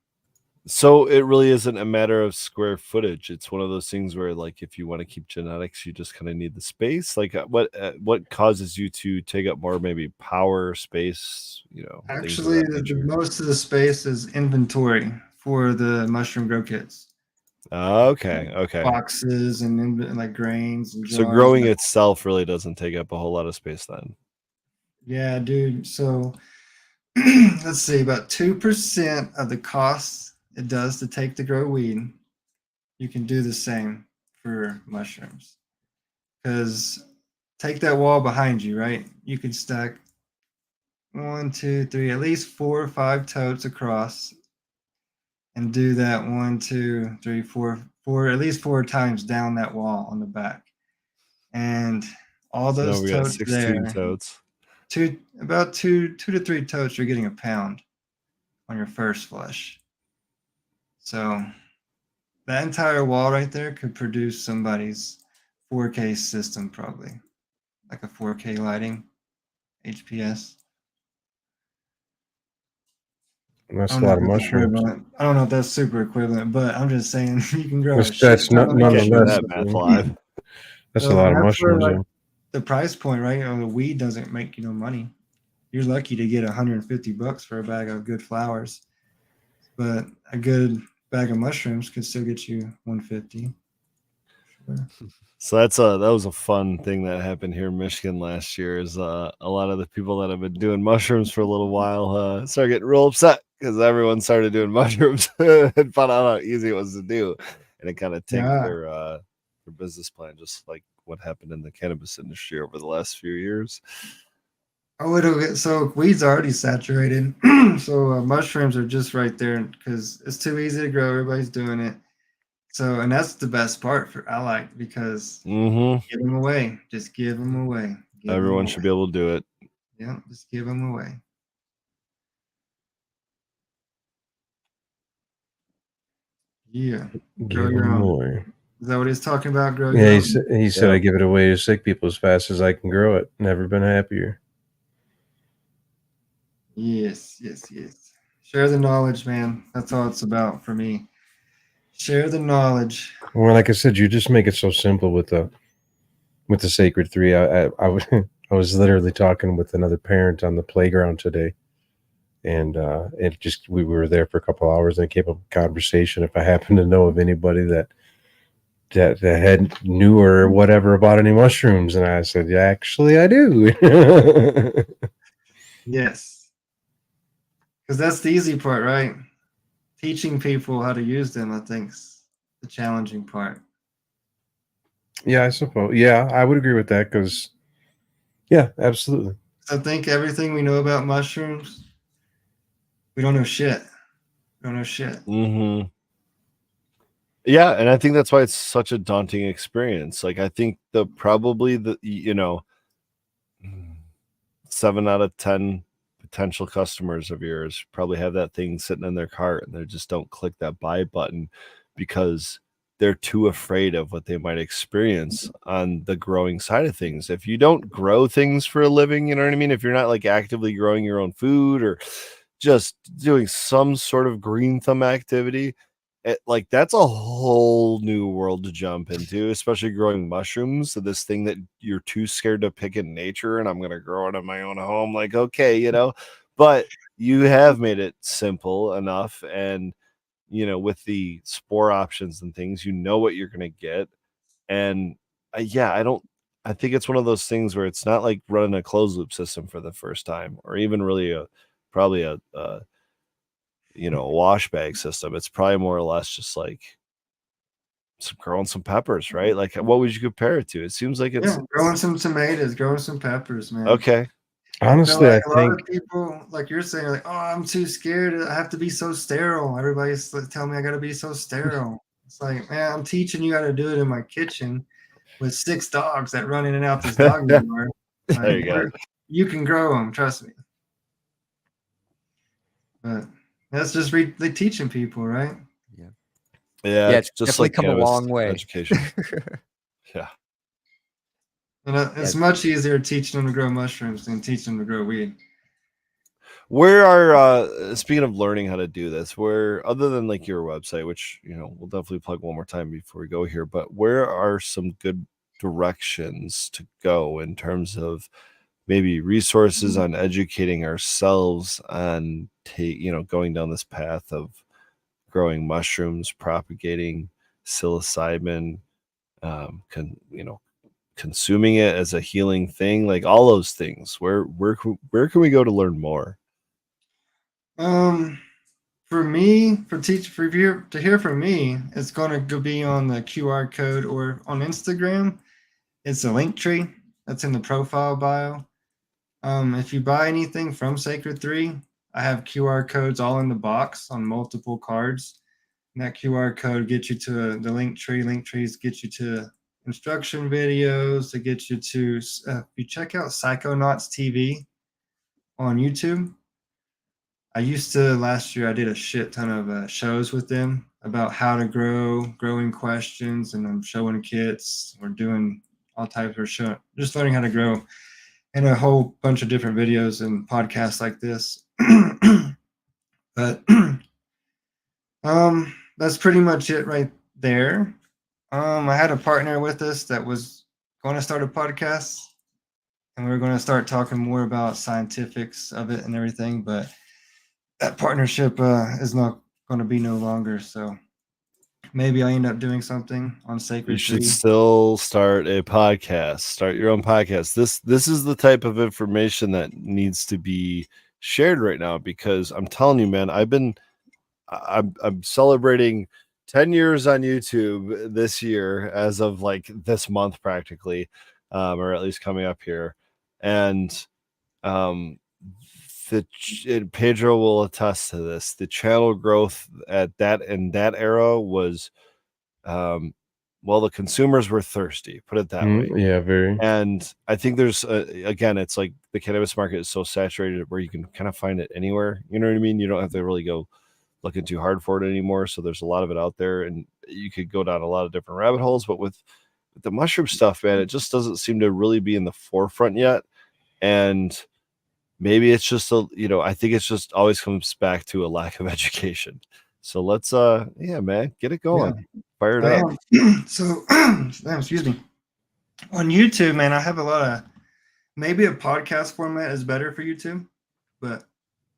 So it really isn't a matter of square footage. It's one of those things where, like, if you want to keep genetics, you just kind of need the space. Like, what causes you to take up more, maybe power, space? You know, things of Actually, that nature? most of the space is inventory for the mushroom grow kits. Okay. Boxes and like grains and jars. So growing itself really doesn't take up a whole lot of space then. Yeah, dude. So let's see, about 2% of the costs it does to take to grow weed, you can do the same for mushrooms. Because take that wall behind you, right? You can stack 1, 2, 3, at least 4 or 5 totes across, and do that 1, 2, 3, 4, at least 4 times down that wall on the back, and all So those we got totes 16 there. totes. About 2 to 3 totes, you're getting a pound on your first flush. So that entire wall right there could produce somebody's 4K system, probably like a 4K lighting, HPS. That's a lot of mushrooms. I don't know if that's super equivalent, but I'm just saying you can grow. That's not Can't do nonetheless. that math live. That's a lot of that's where, mushrooms. like, Yeah. the price point, right? The weed doesn't make money. You're lucky to get $150 for a bag of good flowers, but a good bag of mushrooms could still get you 150. Sure. So that was a fun thing that happened here in Michigan last year. Is a lot of the people that have been doing mushrooms for a little while started getting real upset because everyone started doing mushrooms and found out how easy it was to do, and it kind of tanked Yeah. their business plan, just like what happened in the cannabis industry over the last few years. Oh, it'll get so weed's already saturated. So mushrooms are just right there because it's too easy to grow. Everybody's doing it. So, and that's the best part for I like because Mm-hmm. give them away. Just give them away. Give 'em Everyone should be away. able to do it. Yeah, just give them away. Yeah, grow Give your them own. more. Is that what he's talking about? Grow Yeah, your own. he said I Yep. give it away to sick people as fast as I can grow it. Never been happier. Yes, yes, yes. Share the knowledge, man. That's all it's about for me. Share the knowledge. Well, like I said, you just make it so simple with the sacred three. I was literally talking with another parent on the playground today, and it just we were there for a couple hours and it came up a conversation if I happen to know of anybody that had knew or whatever about any mushrooms, and I said, yeah, actually, I do. Yes, because that's the easy part, right? Teaching people how to use them, I think's the challenging part. Yeah, I suppose. Yeah, I would agree with that because, yeah, absolutely. I think everything we know about mushrooms, we don't know shit. We don't know shit. Mm-hmm. Yeah, and I think that's why it's such a daunting experience. Like I think probably the 7 out of 10 potential customers of yours probably have that thing sitting in their cart and they just don't click that buy button because they're too afraid of what they might experience on the growing side of things. If you don't grow things for a living, you know what I mean? If you're not like actively growing your own food or just doing some sort of green thumb activity, like that's a whole new world to jump into, especially growing mushrooms. So this thing that you're too scared to pick in nature, and I'm gonna grow it in my own home. Like, okay, but you have made it simple enough, and with the spore options and things, you know what you're gonna get. And yeah, I think it's one of those things where it's not like running a closed loop system for the first time, or even really probably a wash bag system. It's probably more or less just like growing some peppers, right? Like, what would you compare it to? It seems like Yeah, growing some tomatoes, growing some peppers, man. okay. Honestly, like I a lot think of people, like you're saying, like, oh, I'm too scared. I have to be so sterile. Everybody's like, telling me I got to be so sterile. It's like, man, I'm teaching you how to do it in my kitchen with 6 dogs that run in and out this dog yard. There you go. You can grow them, trust me. But that's just they teaching people, right? Yeah, Yeah, it's it's just definitely like come a cannabis long way. education. Yeah. And it's much easier teaching them to grow mushrooms than teaching them to grow weed. Where are speaking of learning how to do this, where other than like your website, which we'll definitely plug one more time before we go here, but where are some good directions to go in terms of maybe resources on educating ourselves on going down this path of growing mushrooms, propagating psilocybin, consuming it as a healing thing, like all those things. Where can we go to learn more? For me, for you to hear from me, it's going to be on the QR code or on Instagram. It's a link tree that's in the profile bio. If you buy anything from Sacred 3, I have QR codes all in the box on multiple cards. And that QR code gets you to the link tree. Link trees get you to instruction videos to get you to, if you check out Psychonauts TV on YouTube. I used to last year. I did a shit ton of shows with them about how to growing questions, and I'm showing kits. We're doing all types of show, just learning how to grow, and a whole bunch of different videos and podcasts like this. But that's pretty much it right there. I had a partner with us that was going to start a podcast, and we're going to start talking more about scientifics of it and everything. But that partnership is not going to be no longer. So maybe I end up doing something on You Sacred should 3. still start a podcast. Start your own podcast. This is the type of information that needs to be shared right now, because I'm telling you, man, I'm celebrating 10 years on YouTube this year, as of like this month practically, or at least coming up here. And um Pedro will attest to this. The channel growth at that in that era was well, the consumers were thirsty, put it that way. Yeah, very. And I think there's again, it's like the cannabis market is so saturated where you can kind of find it anywhere. You know what I mean? You don't have to really go looking too hard for it anymore. So there's a lot of it out there, and you could go down a lot of different rabbit holes. But with the mushroom stuff, man, it just doesn't seem to really be in the forefront yet. And maybe it's just I think it's just always comes back to a lack of education. So let's yeah, man, get it going. Fire it up. So excuse me. On YouTube, man, I have a lot of, maybe a podcast format is better for YouTube, but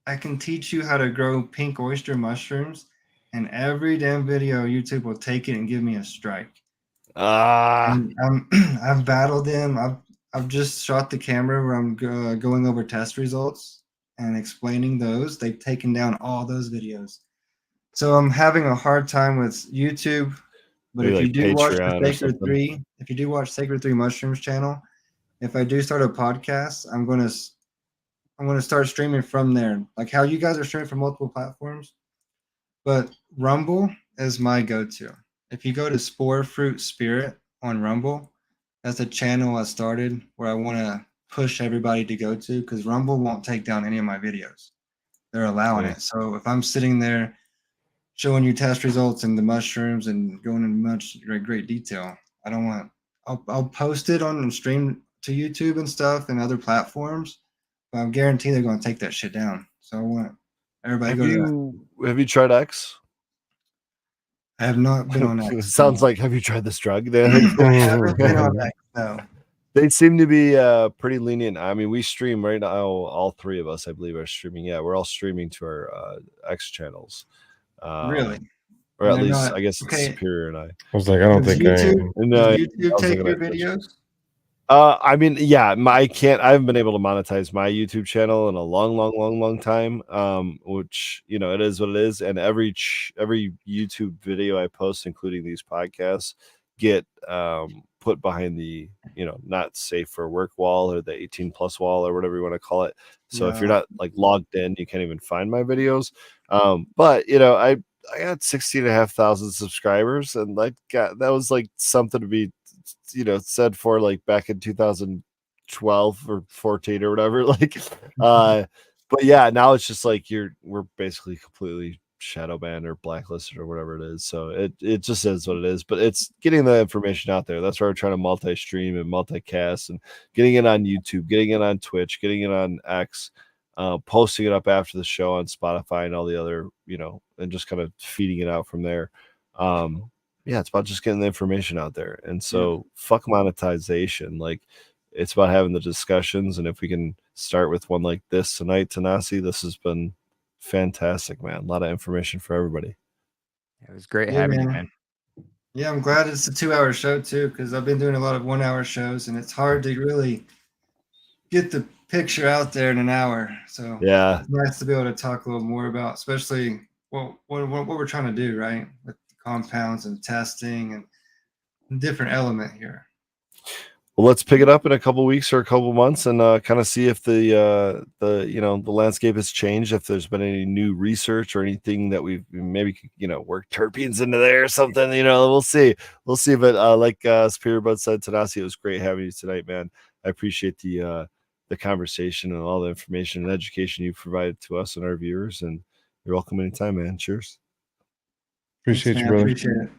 I can teach you how to grow pink oyster mushrooms, and every damn video YouTube will take it and give me a strike. And I've battled them. I've just shot the camera where I'm going over test results and explaining those. They've taken down all those videos. So I'm having a hard time with YouTube. But Maybe if you like do watch the Patreon or Sacred something. 3, if you do watch Sacred 3 Mushrooms channel, if I do start a podcast, I'm gonna start streaming from there, like how you guys are streaming from multiple platforms. But Rumble is my go-to. If you go to Spore Fruit Spirit on Rumble, that's a channel I started where I want to push everybody to go to, because Rumble won't take down any of my videos. They're allowing it. So if I'm sitting there showing you test results and the mushrooms and going into much great detail, I don't want. I'll post it on stream to YouTube and stuff and other platforms, but I'm guaranteed they're going to take that shit down. So I want everybody to go to that. Have you tried X? I have not been on X. Sounds like, have you tried this drug? I haven't been on X, no. They seem to be pretty lenient. I mean, we stream right now. All three of us, I believe, are streaming. Yeah, we're all streaming to our X channels. Really? Or at They're least, not- I guess it's okay. Superior and I. I was like, I don't Does think I YouTube, am. And, does I YouTube was take looking your at Twitch. videos? I mean, yeah, I haven't been able to monetize my YouTube channel in a long time. Which, it is what it is. And every YouTube video I post, including these podcasts, get put behind the, not safe for work wall, or the 18+ wall, or whatever you want to call it. So if you're not like logged in, you can't even find my videos. But I got 16,500 subscribers, and that was like something to be said for like back in 2012 or 14 or whatever. But yeah, now it's just like we're basically completely shadow banned or blacklisted or whatever it is. So it just is what it is. But it's getting the information out there. That's why we're trying to multi-stream and multicast, and getting it on YouTube, getting it on Twitch, getting it on X, posting it up after the show on Spotify and all the other, and just kind of feeding it out from there. Yeah, it's about just getting the information out there. And so fuck monetization. Like, it's about having the discussions. And if we can start with one like this tonight, Tanasi, this has been fantastic, man. A lot of information for everybody. It was great having you, man. Yeah, I'm glad it's a 2-hour show too, because I've been doing a lot of 1-hour shows, and it's hard to really get the picture out there in an hour. So Yeah, it's nice to be able to talk a little more about, especially what we're trying to do, right, with the compounds and testing and different element here. well, let's pick it up in a couple weeks or a couple months, and kind of see if the landscape has changed, if there's been any new research or anything that we've maybe work terpenes into there or something. We'll see. But like Superior Bud said, Tanasi, it was great having you tonight, man. I appreciate the conversation and all the information and education you provided to us and our viewers, and you're welcome anytime, man. Cheers. Appreciate Thanks, you, man. brother. Appreciate it.